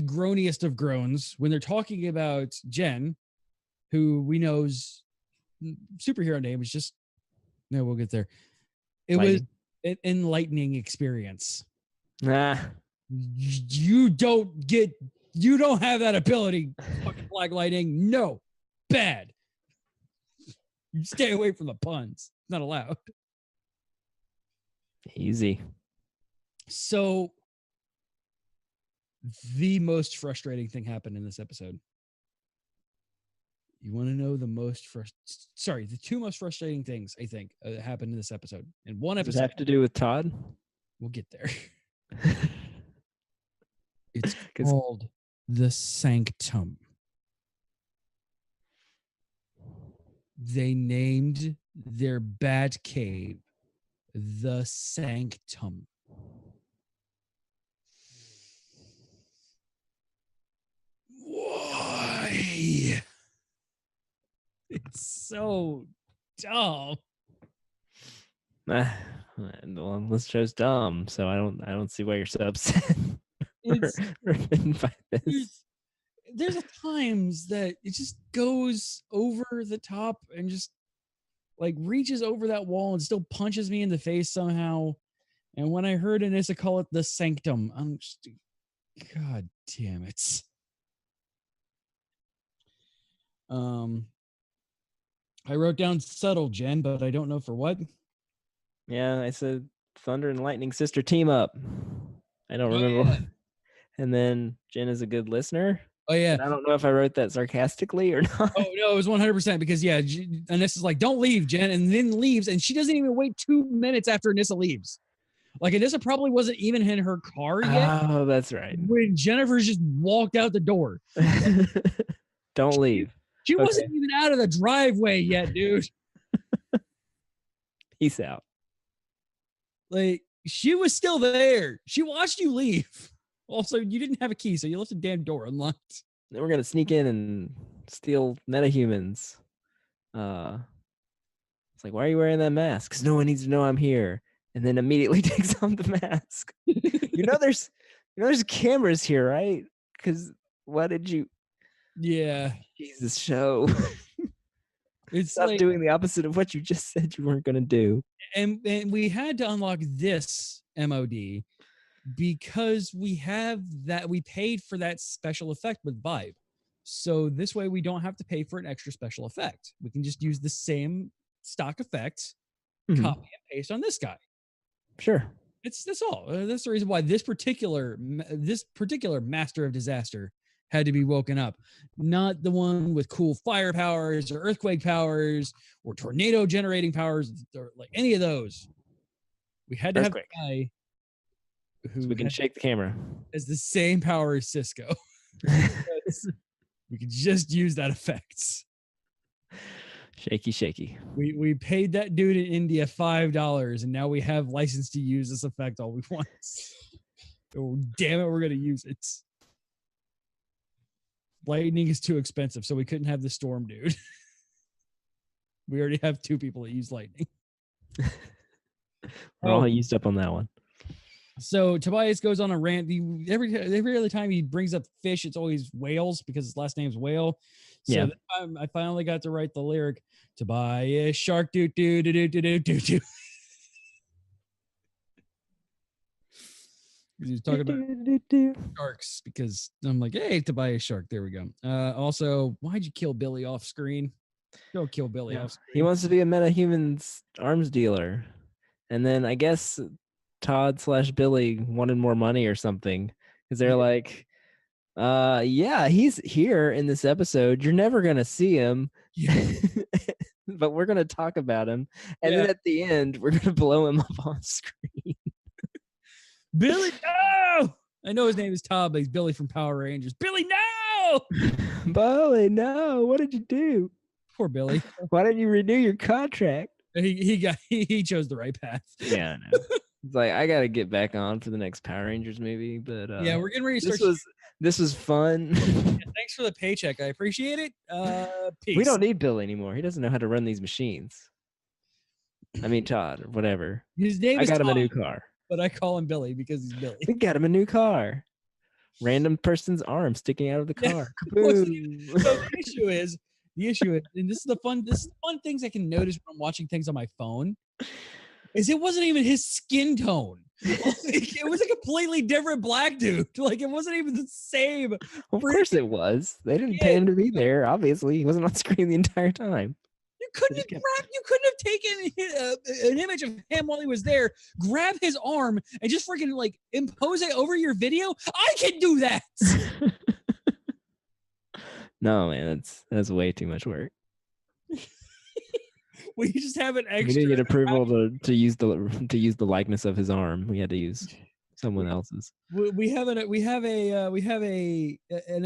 groaniest of groans when they're talking about Jen, who we know's superhero name is just, no, we'll get there. It was an enlightening experience. Nah. You don't have that ability, fucking Black Lightning. No. Bad. You stay away from the puns. Not allowed. Easy. So the most frustrating thing happened in this episode. You want to know the two most frustrating things I think happened in this episode. In one episode. Does it have to do with Todd? We'll get there. It's called The Sanctum. They named their bat cave The Sanctum. Why? It's so dumb. Well, this show's dumb, so I don't see why you're so upset. It's by this. there's a times that it just goes over the top and just like reaches over that wall and still punches me in the face somehow. And when I heard Anissa call it the sanctum, I'm just, God damn it. I wrote down subtle, Jen, but I don't know for what. Yeah, I said Thunder and Lightning sister team up. I don't remember. Yeah. And then Jen is a good listener. Oh yeah. And I don't know if I wrote that sarcastically or not. Oh no, it was 100% because yeah, Anissa's like, "Don't leave, Jen," and then leaves, and she doesn't even wait 2 minutes after Anissa leaves. Like Anissa probably wasn't even in her car yet. Oh, that's right. When Jennifer just walked out the door. Don't leave. She wasn't even out of the driveway yet, dude. Peace out. Like she was still there. She watched you leave. Also, you didn't have a key, so you left the damn door unlocked. Then we're gonna sneak in and steal metahumans. It's like, why are you wearing that mask? Because no one needs to know I'm here. And then immediately takes off the mask. There's cameras here, right? Because why did you? Yeah, Jesus, show. it's Stop like, doing the opposite of what you just said you weren't gonna do. and we had to unlock this MOD because we paid for that special effect with Vibe. So this way we don't have to pay for an extra special effect. We can just use the same stock effect, Mhm. copy and paste on this guy. Sure. That's all. That's the reason why this particular master of disaster had to be woken up, not the one with cool fire powers or earthquake powers or tornado generating powers or like any of those. We had to Earthquake. have a guy who So we can had- shake the camera. has the same power as Cisco. We could just use that effect. Shaky, shaky. We paid that dude in India $5, and now we have license to use this effect all we want. Oh, damn it, we're gonna use it. Lightning is too expensive, so we couldn't have the storm dude. We already have 2 people that use lightning. We're all used up on that one. So Tobias goes on a rant. Every other time he brings up fish, it's always whales because his last name's Whale. So Yeah. this time I finally got to write the lyric: Tobias shark do do do do do do do. He was talking about sharks because I'm like, hey, Tobias shark. There we go. Also, why'd you kill Billy off screen? Don't kill Billy Yeah. off screen. He wants to be a metahuman's arms dealer. And then I guess Todd/Billy wanted more money or something. Because they're like, yeah, he's here in this episode. You're never gonna see him. But we're gonna talk about him. And then at the end, we're gonna blow him up on screen. Billy, no! I know his name is Todd, but he's Billy from Power Rangers. Billy, no! Billy, no, what did you do? Poor Billy. Why didn't you renew your contract? He chose the right path. Yeah, I know. It's like I gotta get back on for the next Power Rangers movie, but Yeah, we're getting ready to start. this was fun. Thanks for the paycheck. I appreciate it. Peace. We don't need Bill anymore. He doesn't know how to run these machines. I mean Todd or whatever. His name I is got him a Todd, new car. but I call him Billy because he's Billy. We got him a new car. Random person's arm sticking out of the car. Wasn't Kaboom. So the issue is, and this is the fun things I can notice when I'm watching things on my phone, is it wasn't even his skin tone. It was a completely different black dude. Like it wasn't even the same. Of course it was. They didn't pay him to be there. Obviously, he wasn't on screen the entire time. You couldn't have taken an image of him while he was there, grab his arm, and just freaking like impose it over your video. I can do that. No, man, that's way too much work. We just have an We extra. didn't get approval to use the likeness of his arm. We had to use someone else's. We have an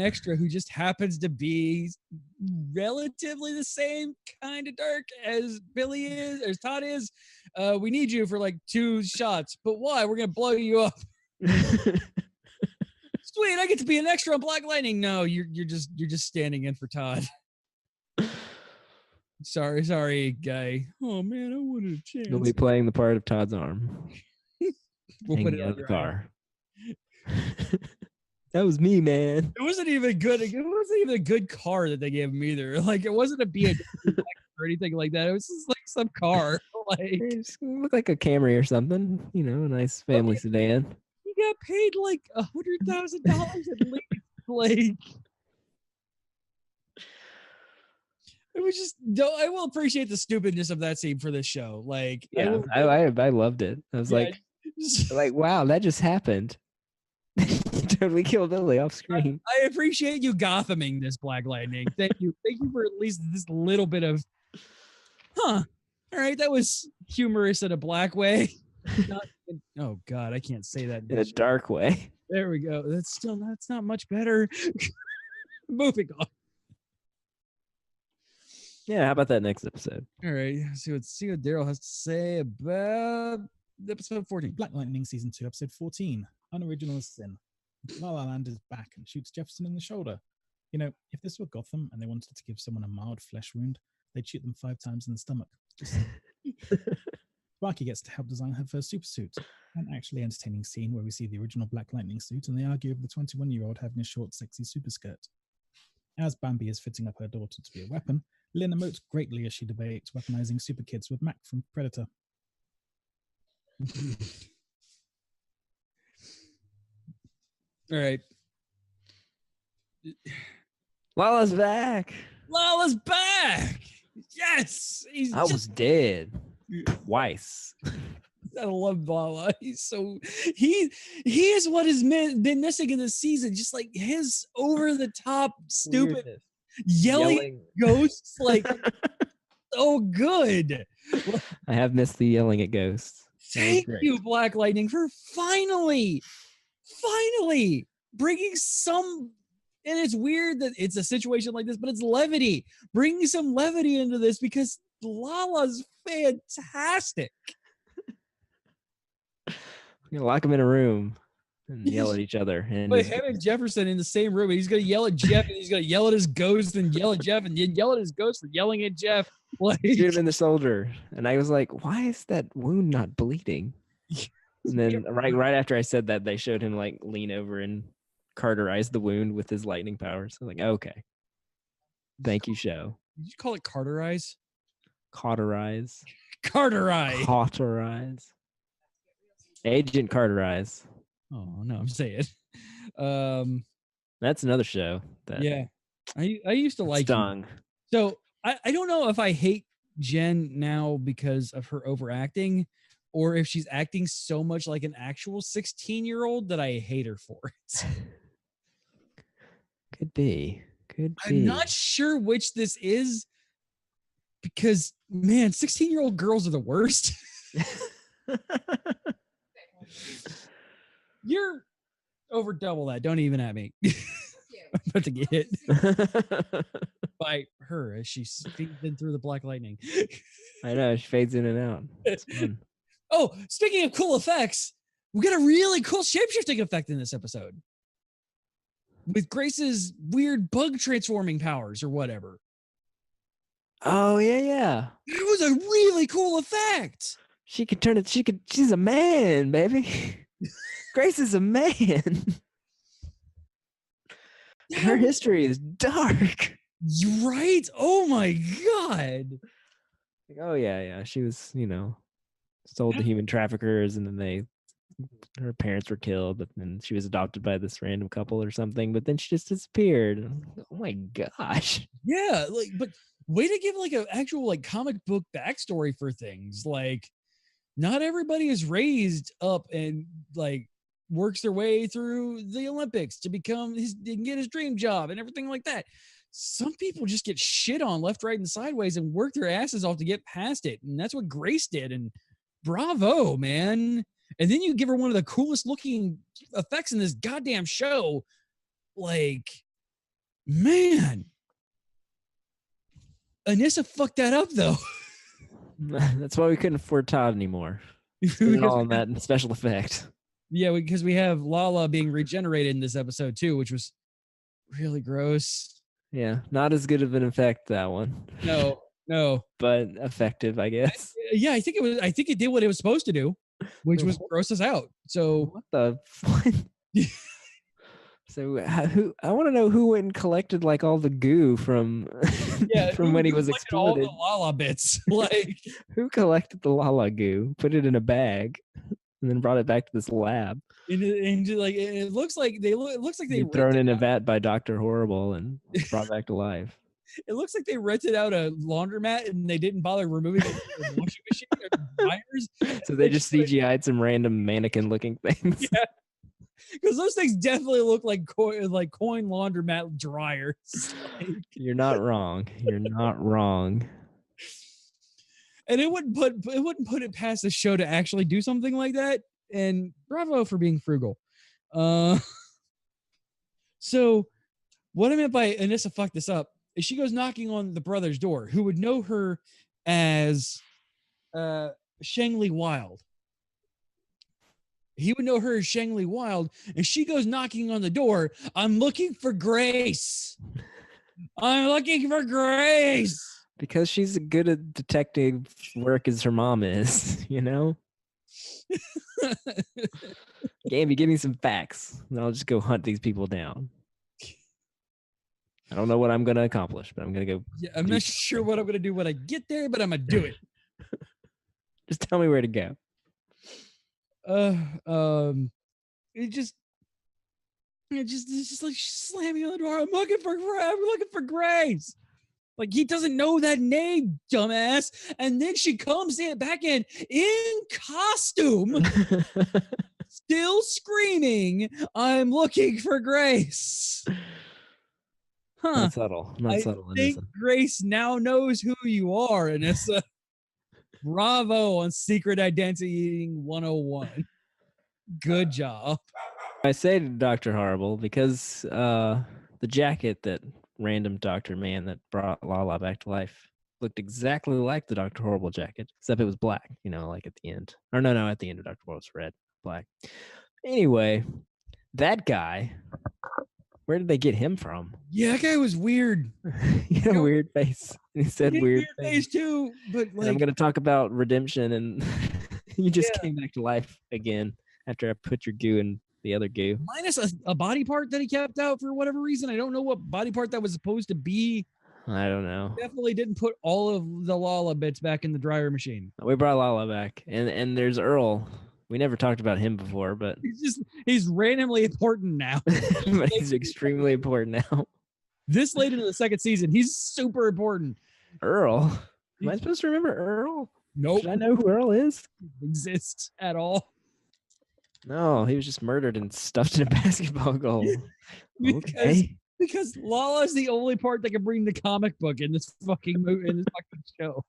extra who just happens to be relatively the same kind of dark as Billy is, as Todd is. We need you for like 2 shots, but why? We're gonna blow you up. Sweet, I get to be an extra on Black Lightning. No, you're just standing in for Todd. Sorry, guy. Oh man, I wanted a chance. You'll be playing the part of Todd's arm. We'll put hanging it out on of the your car. That was me, man. It wasn't even good. It wasn't even a good car that they gave him either. Like it wasn't a BMW or anything like that. It was just like some car. Like It just looked like a Camry or something. You know, a nice family sedan. he got paid like $100,000 at least. Like it was just. I will appreciate the stupidness of that scene for this show. Like Yeah, I loved it. I was like, wow, that just happened. Totally killed Billy off screen. I appreciate you Gothaming this Black Lightning. Thank you for at least this little bit of, all right, that was humorous in a black way. Oh God, I can't say that In a dark way. There we go. That's not much better. Moving on. Yeah, how about that next episode? All right, see what Daryl has to say about episode 14. Black Lightning Season 2, Episode 14, Unoriginal Sin. La La Land is back and shoots Jefferson in the shoulder. You know, if this were Gotham and they wanted to give someone a mild flesh wound, they'd shoot them 5 times in the stomach. Sparky gets to help design her first super suit. An actually entertaining scene where we see the original Black Lightning suit and they argue over the 21-year-old having a short, sexy super skirt. As Bambi is fitting up her daughter to be a weapon, Lynn emotes greatly as she debates weaponizing super kids with Mac from Predator. All right. Lala's back. Lala's back. Yes. I was dead. Twice. I love Lala. He is what has been missing in this season. Just like his over the top, stupid Weirdness. yelling ghosts. Like, so good. I have missed the yelling at ghosts. Thank you, Black Lightning, for finally bringing some. And it's weird that it's a situation like this, but it's levity. Bringing some levity into this because Lala's fantastic. You lock them in a room and yell at each other. And But him and Jefferson in the same room, and he's gonna yell at Jeff, and he's gonna yell at his ghost, and yell at Jeff, and then yell at his ghost for yelling at Jeff. Like, shoot him in the shoulder. And I was like, why is that wound not bleeding? And then right after I said that, they showed him like lean over and cauterize the wound with his lightning powers. I'm like, okay. Thank you, show. Did you call it Carterize? Cauterize. Carterize. Cauterize. Agent Carterize. Oh no, I'm saying. That's another show. That Yeah. I used to like stung. him. So I don't know if I hate Jen now because of her overacting, or if she's acting so much like an actual 16-year-old that I hate her for it. Could be. I'm not sure which this is because, man, 16-year-old girls are the worst. You're over double that. Don't even at me. I'm about to get hit by her as she feeds in through the Black Lightning. I know. She fades in and out. It's fun. Oh, speaking of cool effects, we got a really cool shapeshifting effect in this episode with Grace's weird bug transforming powers or whatever. Oh, yeah. It was a really cool effect. She could turn it. She's a man, baby. Grace is a man. Her history is dark. You're right? Oh my God. Like, oh, yeah. She was, sold to human traffickers, and then her parents were killed, but then she was adopted by this random couple or something, but then she just disappeared. Oh my gosh. Yeah, but way to give like an actual like comic book backstory for things. Like, not everybody is raised up and like works their way through the Olympics to become get his dream job and everything like that. Some people just get shit on left, right, and sideways and work their asses off to get past it. And that's what Grace did. And bravo, man. And then you give her one of the coolest looking effects in this goddamn show. Like, man. Anissa fucked that up, though. That's why we couldn't afford Todd anymore. Spend it all on that special effect. Yeah, because we have Lala being regenerated in this episode too, which was really gross. Yeah, not as good of an effect, that one. No. But effective, I guess. Yeah, I think it did what it was supposed to do, which was gross us out. So What the what? So who? I want to know who went and collected like all the goo from from when he was exploded. All the Lala bits, like Who collected the Lala goo, put it in a bag, and then brought it back to this lab? it looks like they Thrown in a vat by Dr. Horrible and brought back to life. It looks like they rented out a laundromat and they didn't bother removing it from the washing machine or dryers. So they just CGI'd some random mannequin-looking things. Yeah, because those things definitely look like coin laundromat dryers. You're not wrong. You're not wrong. And it wouldn't put it past the show to actually do something like that. And bravo for being frugal. So what I meant by Anissa fucked this up is she goes knocking on the brother's door, who would know her as Shangli Wild. He would know her as Shangli Wild, and she goes knocking on the door. I'm looking for Grace. I'm looking for Grace. Because she's as good at detective work as her mom is, you know? Gamby, give me some facts, and I'll just go hunt these people down. I don't know what I'm going to accomplish, but I'm going to go. Yeah, I'm not sure what I'm going to do when I get there, but I'm going to do it. Just tell me where to go. It's just like slamming on the door. I'm looking for Grace. Like, he doesn't know that name, dumbass. And then she comes back in costume, still screaming, I'm looking for Grace. Huh. Not subtle. Not subtle. I think Grace now knows who you are, Anissa. Bravo on Secret Identity 101. Good job. I say to Dr. Horrible because the jacket that random doctor man that brought Lala back to life looked exactly like the Dr. Horrible jacket, except it was black, you know, like at the end. Or no, at the end of Dr. Horrible, it's red, black. Anyway, that guy, where did they get him from? Yeah, that guy was weird. He had a weird face. He said weird face too, but like, and I'm going to talk about redemption, and you just came back to life again after I put your goo in the other goo. Minus a body part that he kept out for whatever reason. I don't know what body part that was supposed to be. I don't know. Definitely didn't put all of the Lala bits back in the dryer machine. We brought Lala back, and there's Earl. We never talked about him before, but he's randomly important now. But he's extremely important now. This late into the second season, he's super important. Earl? Am I supposed to remember Earl? Nope. Should I know who Earl is? Exists at all. No, he was just murdered and stuffed in a basketball goal. Because Lala's the only part that can bring the comic book in this fucking movie, in this fucking show.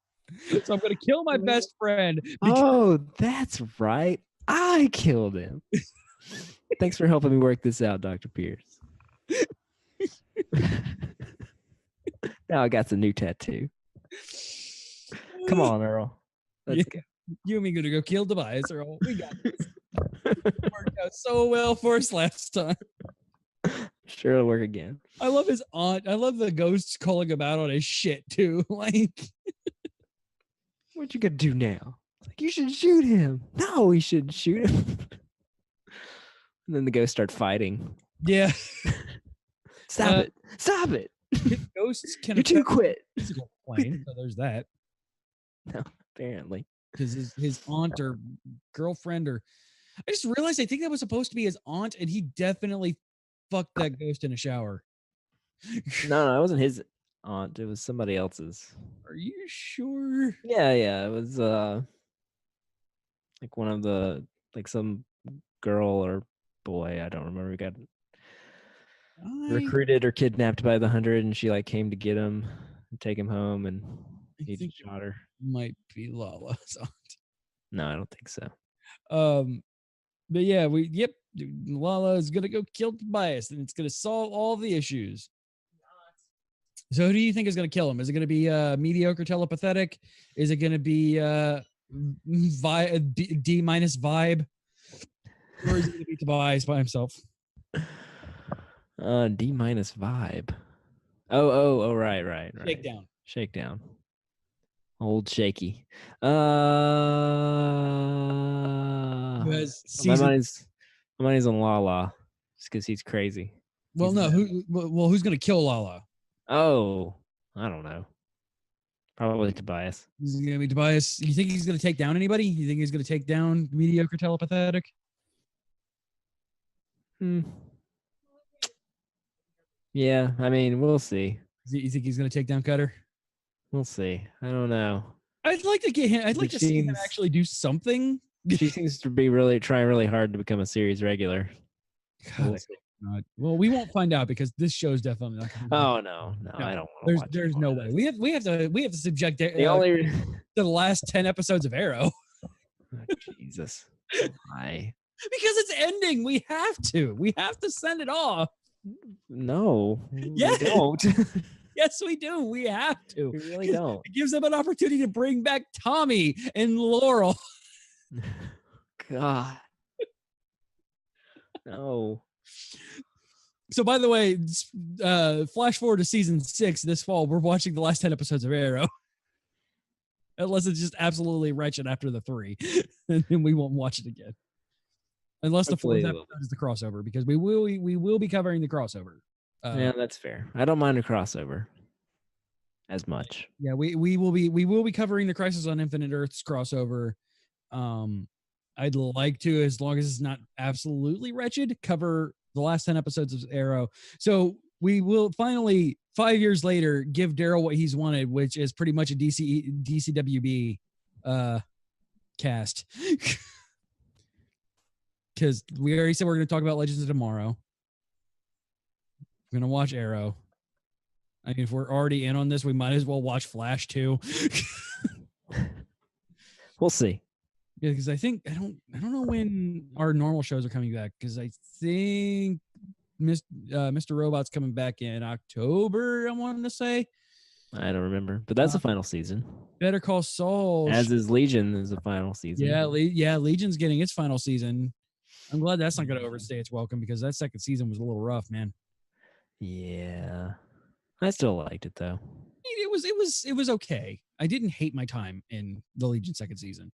So I'm gonna kill my best friend. Oh, that's right. I killed him. Thanks for helping me work this out, Dr. Pierce. Now I got some new tattoo. Come on, Earl. Let's go. You and me gonna go kill Tobias, Earl. We got this. Worked out so well for us last time. Sure, it'll work again. I love his aunt. I love the ghosts calling him out on his shit too. Like, what you gonna do now? Like, you should shoot him. No, we shouldn't shoot him. And then the ghosts start fighting. Yeah. Stop it. Stop it. Ghosts can You two quit. Physical plane, so there's that. No, apparently. Because his aunt or girlfriend I just realized I think that was supposed to be his aunt, and he definitely fucked that ghost in a shower. No, it wasn't his aunt. It was somebody else's. Are you sure? Yeah. It was like one of the, like some girl or boy, I don't remember, got recruited or kidnapped by the 100, and she like came to get him and take him home, and he just shot her. Might be Lala's aunt. No, I don't think so. But yeah, Lala is gonna go kill Tobias, and it's gonna solve all the issues. So who do you think is gonna kill him? Is it gonna be mediocre telepathetic? Is it gonna be D- vibe? Or is it going to be Tobias by himself? D- vibe. Oh, right. Shakedown. Shakedown. Old shaky. Who has My season? money's on Lala, just because he's crazy. Well, He's no. the- Who's going to kill Lala? Oh, I don't know. Probably Tobias. Is it going to be Tobias? You think he's going to take down anybody? You think he's going to take down mediocre telepathetic? Yeah, I mean, we'll see. You think he's going to take down Cutter? We'll see. I don't know. I'd like to get him. I'd like to see him seems- actually do something. She seems to be trying really hard to become a series regular. We'll see. Well, we won't find out because this show's definitely not. Gonna be Oh no, I don't want to watch. There's no way. We have to subject The only to the last 10 episodes of Arrow Jesus. Why? because it's ending. We have to send it off. No. Yes. We don't. Yes, we do. We have to. We really don't. It gives them an opportunity to bring back Tommy and Laurel. God. No. So, by the way, flash forward to season 6 this fall. We're watching the last 10 episodes of Arrow. Unless it's just absolutely wretched after the 3. And then we won't watch it again. Unless Hopefully the they 4th will. episode is the crossover, because we will be covering the crossover. Yeah, that's fair. I don't mind a crossover as much. Yeah, we will be covering the Crisis on Infinite Earths crossover. I'd like to, as long as it's not absolutely wretched, cover the last 10 episodes of Arrow. So we will finally, 5 years later, give Daryl what he's wanted, which is pretty much a DCWB cast. Because we already said we're going to talk about Legends of Tomorrow. We're going to watch Arrow. I mean, if we're already in on this, we might as well watch Flash too. We'll see. Yeah, because I don't know when our normal shows are coming back. Because I think Mr. Robot's coming back in October. I wanted to say. I don't remember, but that's the final season. Better Call Saul. As is Legion is the final season. Yeah, Legion's getting its final season. I'm glad that's not going to overstay its welcome because that second season was a little rough, man. Yeah, I still liked it though. It was okay. I didn't hate my time in the Legion second season.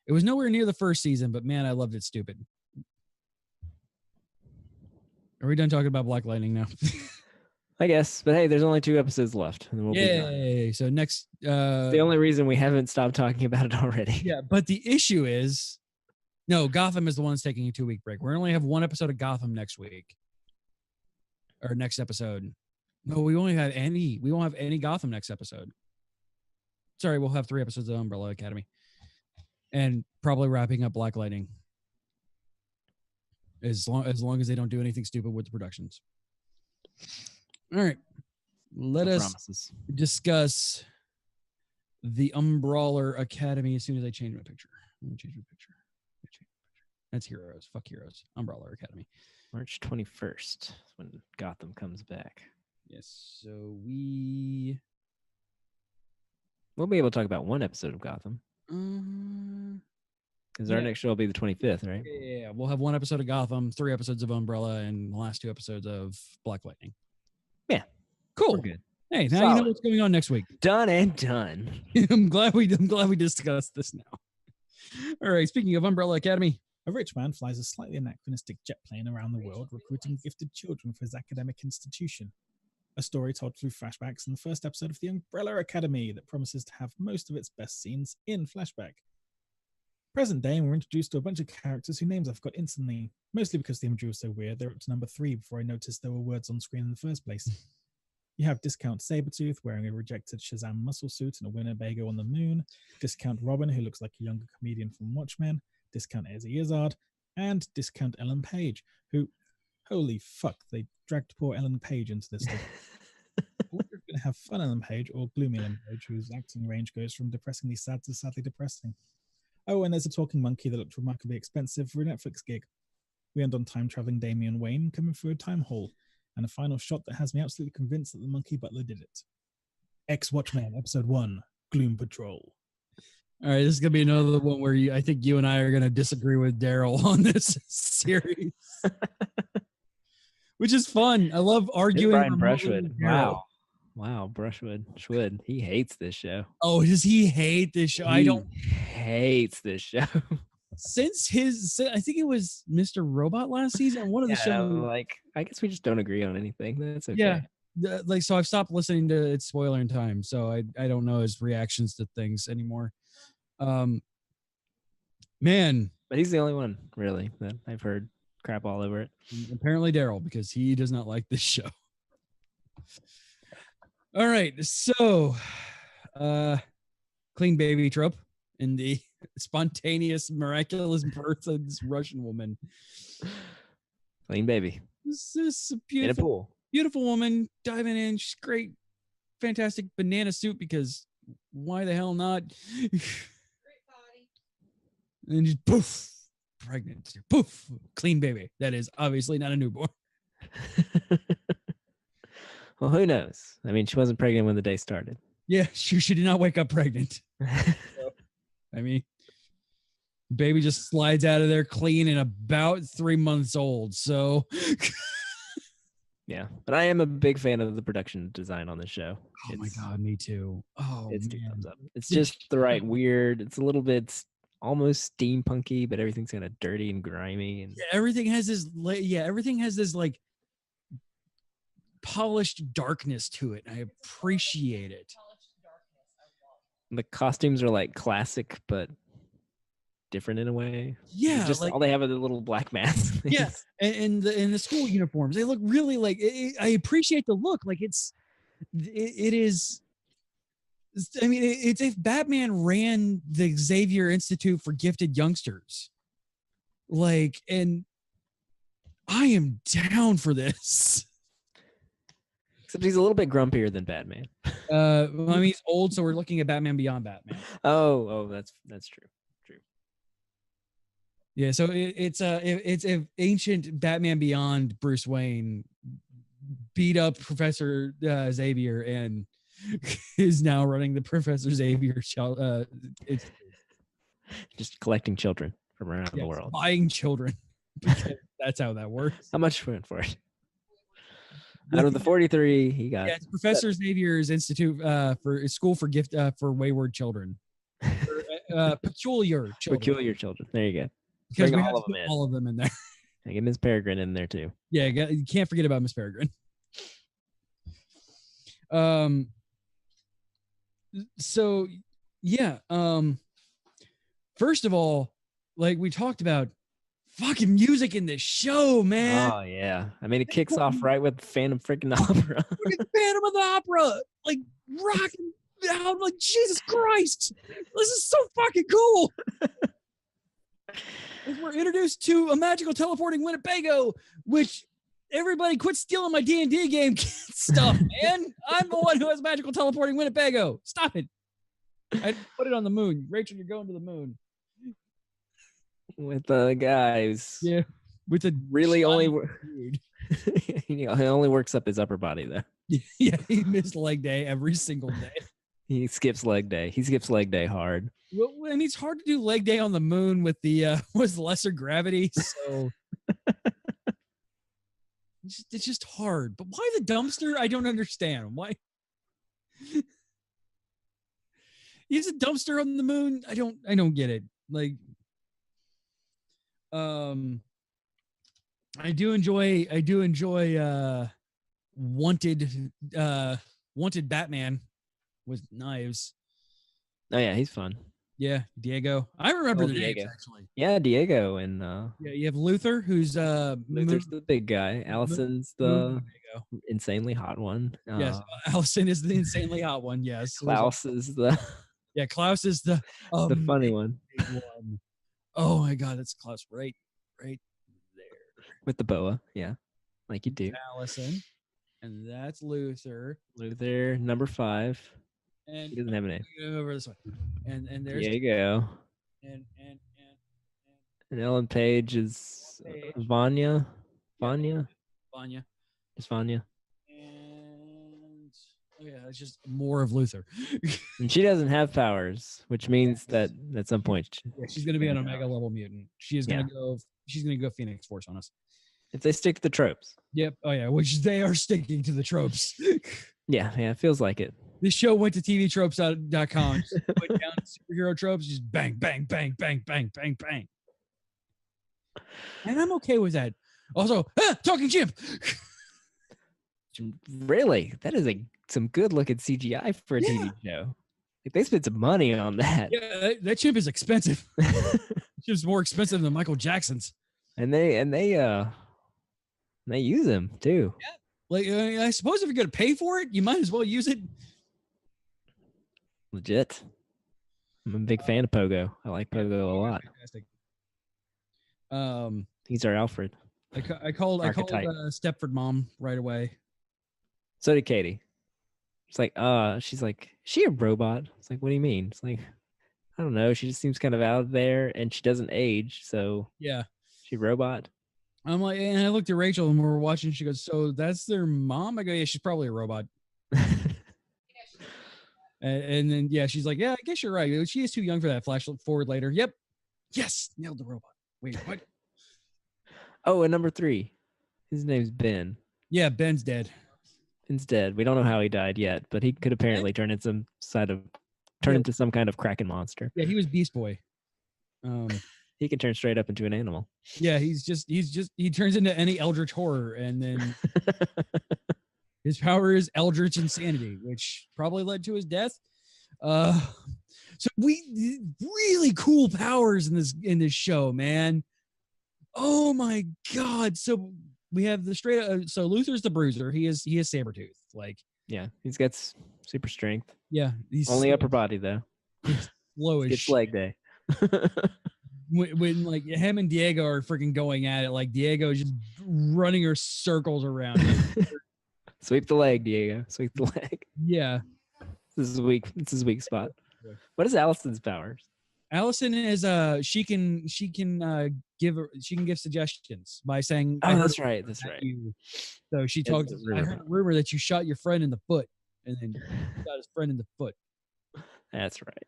It was nowhere near the first season, but man, I loved it stupid. Are we done talking about Black Lightning now? I guess, but hey, there's only 2 episodes left, and then we'll be done. Yay! So next, It's the only reason we haven't stopped talking about it already. yeah. But the issue is, no, Gotham is the one that's taking a 2-week break. We're only have 1 episode of Gotham next week, or next episode. No, we won't have any. We won't have any Gotham next episode. Sorry, we'll have 3 episodes of Umbrella Academy, and probably wrapping up Black Lightning. As long as they don't do anything stupid with the productions. All right, let us Promises. discuss the Umbrella Academy as soon as I change my picture. Let me change my picture. That's Heroes. Fuck Heroes. Umbrella Academy. March 21st is when Gotham comes back. Yes. So we'll be able to talk about 1 episode of Gotham. Because our yeah. next show will be the 25th, right? Yeah, we'll have 1 episode of Gotham, 3 episodes of Umbrella, and the last 2 episodes of Black Lightning. Yeah. Cool. We're good. Hey, now you Solid. know what's going on next week. Done and done. I'm glad we discussed this now. All right. Speaking of Umbrella Academy, A rich man flies a slightly anachronistic jet plane around the world, recruiting gifted children for his academic institution. A story told through flashbacks in the first episode of the Umbrella Academy that promises to have most of its best scenes in flashback. Present day, and we're introduced to a bunch of characters whose names I forgot instantly, mostly because the imagery was so weird. They're up to number 3 before I noticed there were words on screen in the first place. You have Discount Sabretooth wearing a rejected Shazam muscle suit and a Winnebago on the moon, Discount Robin, who looks like a younger comedian from Watchmen, Discount Ezzy Izzard, and Discount Ellen Page, who, holy fuck, they dragged poor Ellen Page into this stuff. I wonder if we're going to have fun Ellen Page or gloomy Ellen Page, whose acting range goes from depressingly sad to sadly depressing. Oh, and there's a talking monkey that looked remarkably expensive for a Netflix gig. We end on time-traveling Damian Wayne coming through a time hole, and a final shot that has me absolutely convinced that the monkey butler did it. Ex-Watchmen, Episode 1, Gloom Patrol. All right, this is gonna be another one where I think you and I are gonna disagree with Daryl on this series, which is fun. I love arguing Brian remotely Brushwood. with Daryl. Wow, Schwood. He hates this show. Oh, does he hate this show? I don't. Hates this show. I think it was Mr. Robot last season. One of the shows. I guess we just don't agree on anything. That's okay. Yeah. So I've stopped listening to its spoiler in time, so I don't know his reactions to things anymore. Man, But he's the only one really that I've heard crap all over it. apparently Daryl, because he does not like this show. All right, so clean baby trope in the spontaneous, miraculous birth of this Russian woman. Clean baby This is a in a pool. beautiful woman diving in. She's great, fantastic banana suit, because why the hell not? And just poof, pregnant. Poof, clean baby. That is obviously not a newborn. Well, who knows? I mean, she wasn't pregnant when the day started. Yeah, she did not wake up pregnant. I mean, baby just slides out of there clean and about 3 months old. So, Yeah, but I am a big fan of the production design on this show. oh my God, me too. Oh, It's 2 man. thumbs up. It's just the right weird. It's a little bit almost steampunky, but everything's kind of dirty and grimy. And Yeah, everything has this. Everything has this like polished darkness to it. I appreciate it. the costumes are like classic, but different in a way. Yeah, just like, all they have are the little black masks. yeah, and the school uniforms, they look really like. I appreciate the look. Like it is. I mean, it's if Batman ran the Xavier Institute for Gifted Youngsters, like, and I am down for this. Except he's a little bit grumpier than Batman. I mean, he's old, so we're looking at Batman Beyond Batman. Oh, that's true. Yeah, so it's if ancient Batman Beyond Bruce Wayne beat up Professor Xavier and is now running the Professor Xavier it's Just collecting children from around the world. buying children. Because that's how that works. How much went for it? Out of the 43, he got. Yeah, it's Professor Xavier's Institute for School for Gift for Wayward Children. Peculiar children. Peculiar children. There you go. Because Bring we all have of them in. all of them in there. I get Miss Peregrine in there too. Yeah, you can't forget about Miss Peregrine. So yeah, first of all, like we talked about, fucking music in this show, man. Oh yeah. I mean, it kicks off right with Phantom freaking Opera. Fucking Phantom of the Opera, like rocking out, like Jesus Christ, this is so fucking cool. As we're introduced to a magical teleporting Winnebago, which everybody quit stealing my D&D game stuff, man. I'm the one who has magical teleporting Winnebago. Stop it. I put it on the moon. Rachel, you're going to the moon. With the guys. Yeah. With a Really only dude. he only works up his upper body though. Yeah, he missed leg day every single day. He skips leg day. He skips leg day hard. Well, I mean, it's hard to do leg day on the moon with the with lesser gravity, so it's just hard. But why the dumpster? I don't understand. Why? Is a dumpster on the moon? I don't get it. Like, I do enjoy wanted Batman with knives. Oh yeah, he's fun. Yeah, Diego. I remember the Diego. names actually. Yeah, Diego and Yeah, you have Luther, who's Luther's the big guy. Allison's the insanely hot one. Yes, Allison is the insanely hot one. Yes, Klaus is the Klaus is the funny one Oh my God, that's Klaus right there. with the boa. Yeah, like you do. Allison, and that's Luther. Luther, number 5. And He doesn't have a name. over this way, and there's Diego. and And Ellen Page is Page. Vanya. Vanya, Just Vanya. and Oh yeah, it's just more of Luther. And she doesn't have powers, which means that at some point, Yeah, she's gonna be an Omega level mutant. She is gonna Yeah. go. She's gonna go Phoenix Force on us. if they stick to the tropes. Yep. Oh yeah, which they are sticking to the tropes. Yeah, it feels like it. This show went to tvtropes.com. Went down to superhero tropes, just bang, bang, bang, bang, bang, bang, bang. And I'm okay with that. Also, talking chimp. Really, that is some good looking CGI for a TV show. Like, they spent some money on that. Yeah, that chimp is expensive. Chimp's more expensive than Michael Jackson's. and they use him too. Like, I suppose if you're gonna pay for it, you might as well use it. Legit. I'm a big fan of Pogo. I like Pogo a lot. Fantastic. He's our Alfred. I called Stepford mom right away. So did Katie. She's like, she's like, is she a robot? It's like, what do you mean? It's like, I don't know. She just seems kind of out there and she doesn't age. So Yeah. she robot. I'm like, and I looked at Rachel and we were watching. She goes, "So that's their mom?" I go, "Yeah, she's probably a robot." And then yeah, she's like, "Yeah, I guess you're right. She is too young for that." Flash forward later. Yep. Yes, nailed the robot. Wait, what? Oh, and number 3. His name's Ben. Yeah, Ben's dead. Ben's dead. We don't know how he died yet, but he could apparently turn into some kind of Kraken monster. Yeah, he was Beast Boy. He can turn straight up into an animal. Yeah, he turns into any eldritch horror, and then his power is eldritch insanity, which probably led to his death. So we really cool powers in this show, man. Oh my god! So we have the straight. So Luther's the Bruiser. He is Sabretooth. Like, Yeah, he's got super strength. yeah, he's Only upper body though. slow as It's shit. leg day. When like him and Diego are freaking going at it, like Diego is just running her circles around him. Sweep the leg, Diego. Sweep the leg. Yeah. This is weak. It's his weak spot. What is Allison's powers? Allison is she can give suggestions by saying, Oh, "I heard that's right. That's right. you." So she It's talks. a I rumor. heard a rumor that you shot your friend in the foot, and then shot his friend in the foot, That's right.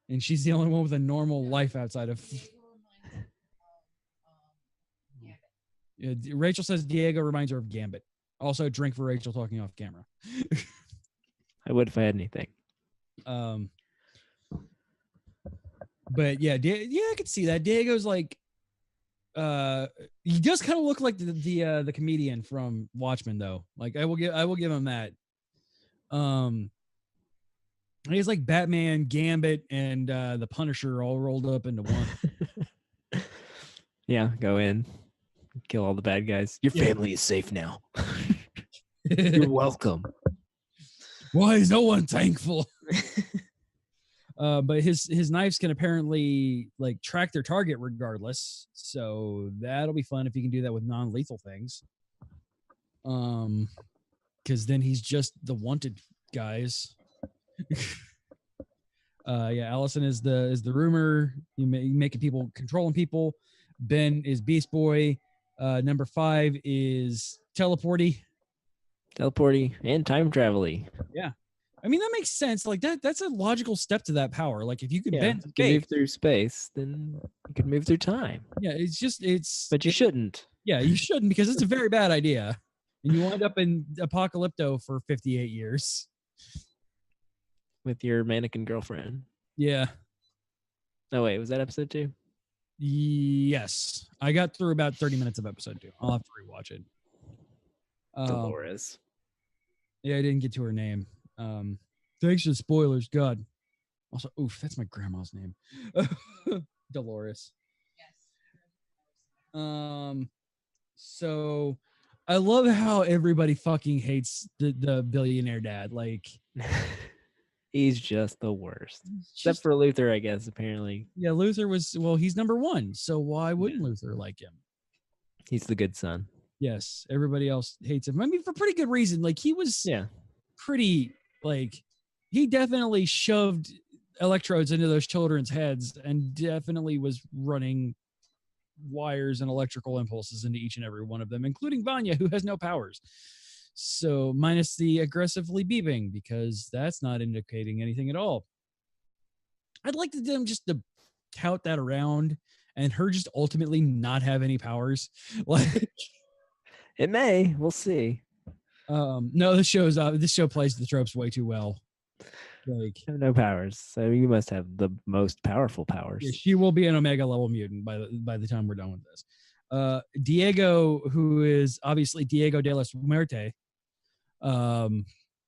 and she's the only one with a normal life outside of. Yeah, Rachel says Diego reminds her of Gambit. Also, drink for Rachel talking off camera. I would if I had anything. But yeah, I could see that. Diego's like, he does kind of look like the comedian from Watchmen, though. Like, I will give him that. He's like Batman, Gambit, and the Punisher all rolled up into one. Yeah, go in, kill all the bad guys. Your Yeah. family is safe now. You're welcome. Why is no one thankful? But his knives can apparently like track their target regardless, so that'll be fun if he can do that with non-lethal things. Because then he's just the wanted guys. Yeah, Allison is the rumor. You making people controlling people. Ben is Beast Boy. Number 5 is teleporty. Teleporty and time travel-y. I mean, that makes sense. Like that's a logical step to that power. Like if you could Yeah, bend if you can move space, through space, then you can move through time. yeah, it's But you shouldn't. yeah, you shouldn't because it's a very bad idea. And you wind up in Apocalypto for 58 years. With your mannequin girlfriend. Yeah. No, wait, was that episode 2? Yes. I got through about 30 minutes of episode 2. I'll have to rewatch it. Dolores. Yeah, I didn't get to her name. Thanks for the spoilers. God. Also, oof, that's my grandma's name. Dolores. So I love how everybody fucking hates the billionaire dad. Like, He's just the worst. Except for Luther, I guess, apparently. yeah, Luther was, well, he's number 1. So why wouldn't Luther like him? He's the good son. Yes, everybody else hates him. I mean, for pretty good reason. Like, he was pretty, like, he definitely shoved electrodes into those children's heads and definitely was running wires and electrical impulses into each and every one of them, including Vanya, who has no powers. So minus the aggressively beeping, because that's not indicating anything at all. I'd like them just to tout that around and her just ultimately not have any powers. Like, It may. We'll see. no, this show plays the tropes way too well. Like, I have no powers, so you must have the most powerful powers. yeah, she will be an Omega level mutant by the time we're done with this. Diego, who is obviously Diego de los Muerte,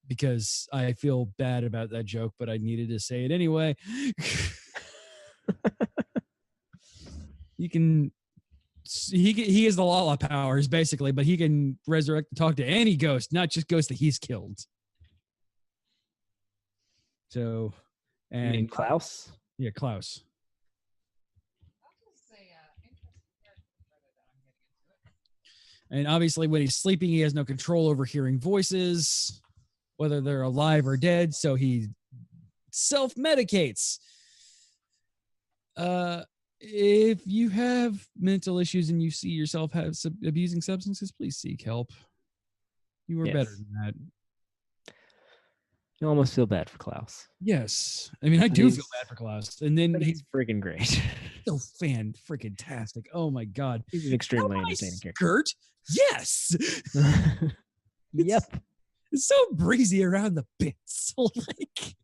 because I feel bad about that joke, but I needed to say it anyway. He has the Lala powers basically, but he can resurrect and talk to any ghost, not just ghosts that he's killed. So, You mean and Klaus? yeah, Klaus. And obviously, when he's sleeping, he has no control over hearing voices, whether they're alive or dead. So he self-medicates. If you have mental issues and you see yourself abusing substances, please seek help. You are better than that. You almost feel bad for Klaus. Yes. I mean, I do feel bad for Klaus. And then he's freaking great. So fan-freaking-tastic. Oh, my God. He's an extremely entertaining character. Skirt? Yes. Yep. It's so breezy around the bits. Like,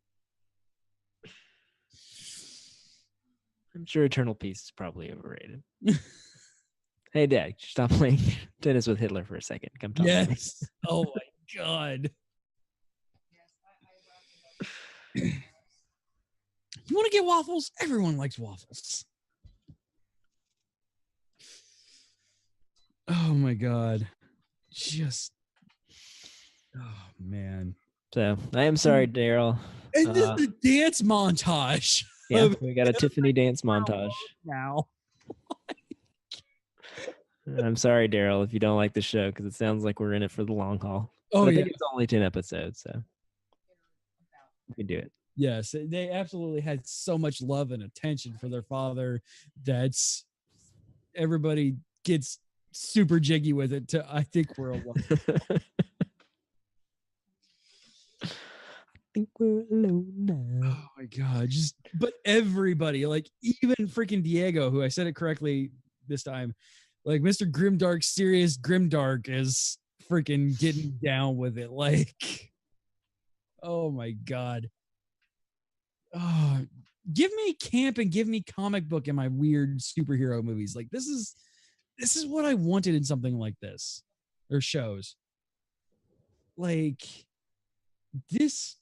I'm sure Eternal Peace is probably overrated. Hey, Dad, stop playing tennis with Hitler for a second. Come talk to me. yes. Oh, my God. You want to get waffles? Everyone likes waffles. Oh, my God. Just, oh, man. So, I am sorry, Daryl. And then the dance montage. Yeah, we got a Tiffany dance montage. Now. I'm sorry, Daryl, if you don't like the show, because it sounds like we're in it for the long haul. Oh, but I yeah. think it's only 10 episodes, so we can do it. Yes, they absolutely had so much love and attention for their father that's everybody gets super jiggy with it. I think we're alone. I think we're alone now. Oh my God. But everybody, like even freaking Diego, who I said it correctly this time, like Mr. Grimdark, serious Grimdark is freaking getting down with it. Like, oh my God. Oh, give me camp and give me comic book in my weird superhero movies. Like this is what I wanted in something like this or shows. Like this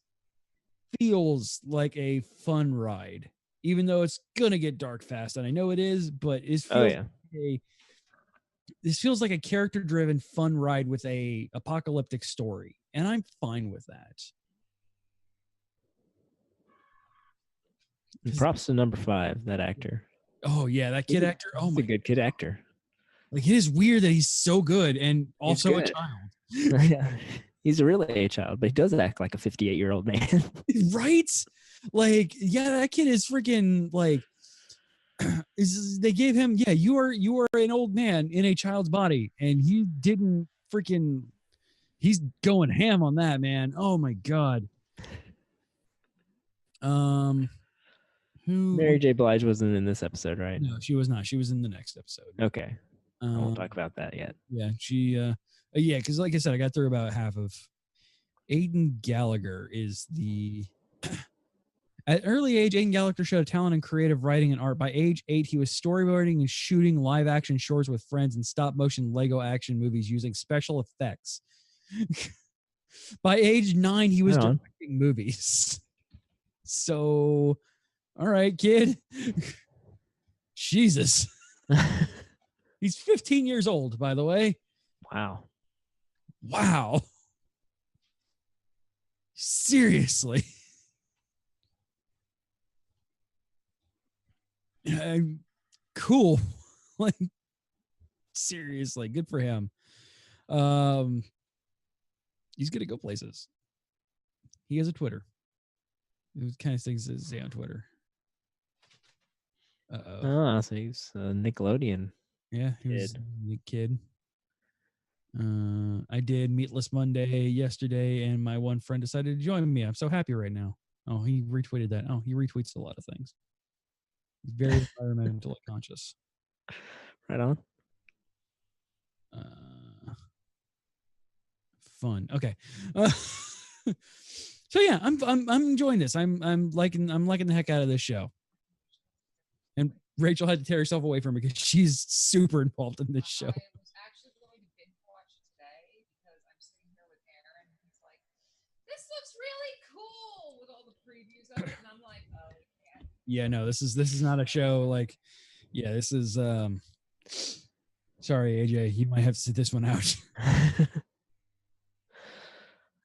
feels like a fun ride, even though it's gonna get dark fast, and I know it is. But it feels this feels like a character-driven fun ride with a apocalyptic story, and I'm fine with that. Props to number 5, that actor. Oh yeah, that kid actor. Oh my, a good kid actor. Like it is weird that he's so good and also a child. Yeah. He's really a child, but he does act like a 58-year-old man. Right? Like, yeah, that kid is freaking like they gave him, yeah, you are an old man in a child's body, and he didn't freaking he's going ham on that, man. Oh my God. Mary J. Blige wasn't in this episode, right? No, she was not. She was in the next episode. Okay. I won't talk about that yet. Yeah, she yeah, because like I said, I got through about half of Aidan Gallagher is the at early age, Aidan Gallagher showed a talent in creative writing and art. By age 8, he was storyboarding and shooting live action shorts with friends and stop motion Lego action movies using special effects. By age 9, he was directing movies. So, all right, kid. Jesus. He's 15 years old, by the way. Wow. Seriously. Cool. Like, seriously, good for him. He's gonna go places. He has a Twitter. It kind of things to say on Twitter. Oh, so he's a Nickelodeon. Yeah, he was a kid. I did Meatless Monday yesterday, and my one friend decided to join me. I'm so happy right now. Oh, he retweeted that. Oh, he retweets a lot of things. He's very environmentally conscious. Right on. Fun. Okay. So yeah, I'm enjoying this. I'm liking the heck out of this show. And Rachel had to tear herself away from me because she's super involved in this show. I was actually going to binge watch today because I'm sitting here with Aaron and he's like, "This looks really cool" with all the previews of it, and I'm like, "Oh yeah." Yeah, no, this is not a show like. Yeah, this is. Sorry, AJ, you might have to sit this one out.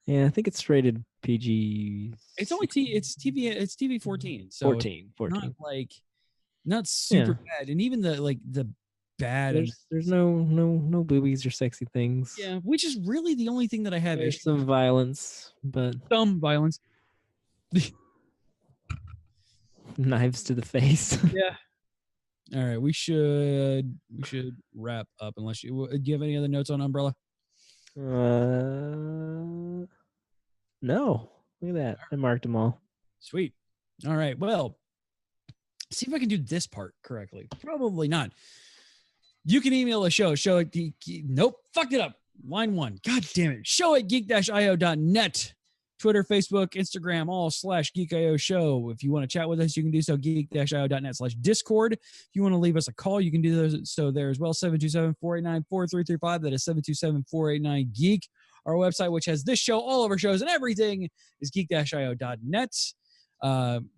Yeah, I think it's rated PG. It's only it's TV 14. So 14. not like not super Yeah. bad, and even the bad. There's no boobies or sexy things. Yeah, which is really the only thing that I have. There's some violence, but some violence. knives to the face. Yeah. All right, we should wrap up. Unless do you have any other notes on Umbrella? No. Look at that. I marked them all. Sweet. All right. Well, see if I can do this part correctly. Probably not. You can email the show. Nope. Fucked it up. Line 1. God damn it. Show at geek-io.net. Twitter, Facebook, Instagram, all /Geek.io show. If you want to chat with us, you can do so geek-io.net/Discord. If you want to leave us a call, you can do so there as well. 727-489-4335. That is 727-489-GEEK. Our website, which has this show, all of our shows, and everything, is geek-io.net.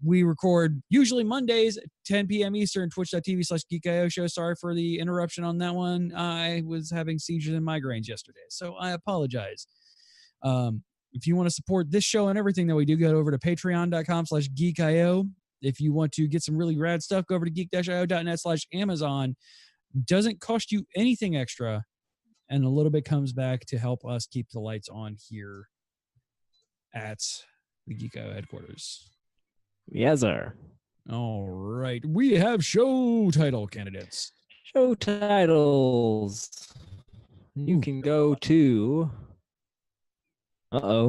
We record usually Mondays at 10 p.m. Eastern, twitch.tv/Geek.io show. Sorry for the interruption on that one. I was having seizures and migraines yesterday, so I apologize. If you want to support this show and everything that we do, go over to patreon.com/geekio. If you want to get some really rad stuff, go over to geek-io.net/Amazon. Doesn't cost you anything extra, and a little bit comes back to help us keep the lights on here at the Geek.io headquarters. Yes, sir. All right. We have show title candidates. Show titles. You can go to...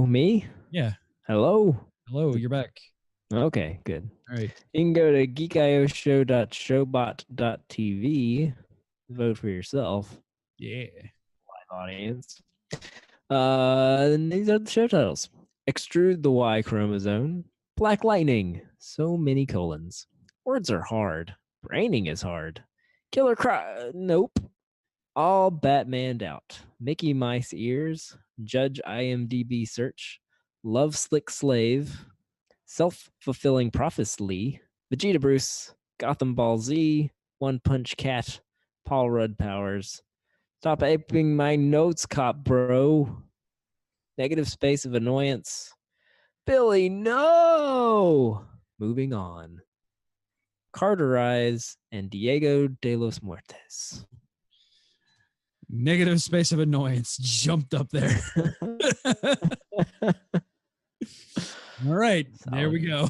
me? Yeah. Hello? Hello, you're back. Okay, good. All right. You can go to geekioshow.showbot.tv. Vote for yourself. Yeah. Live audience. And these are the show titles. Extrude the Y chromosome. Black lightning. So many colons. Words are hard. Braining is hard. Killer cry. Nope. All Batmaned out. Mickey Mice ears. Judge IMDb search. Love Slick Slave. Self-fulfilling prophecy. Vegeta Bruce. Gotham Ball Z. One Punch Cat. Paul Rudd powers. Stop aping my notes, cop bro. Negative space of annoyance. Billy, no! Moving on. Carterize and Diego de los Muertes. Negative space of annoyance jumped up there. All right. There we go.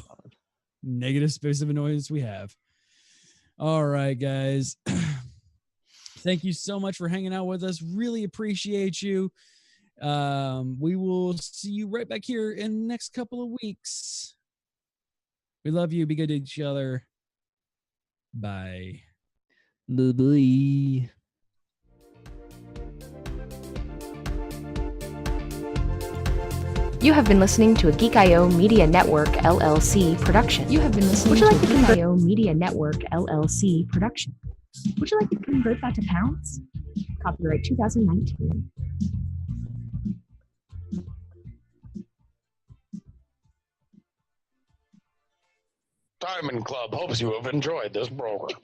Negative space of annoyance we have. All right, guys. Thank you so much for hanging out with us. Really appreciate you. We will see you right back here in the next couple of weeks. We love you. Be good to each other. Bye. Bye-bye. You have been listening to a Geek.io Media Network LLC production. You have been listening Would you like to Geek.io Media Network LLC production? Would you like to convert that to pounds? Copyright 2019. Diamond Club hopes you have enjoyed this program.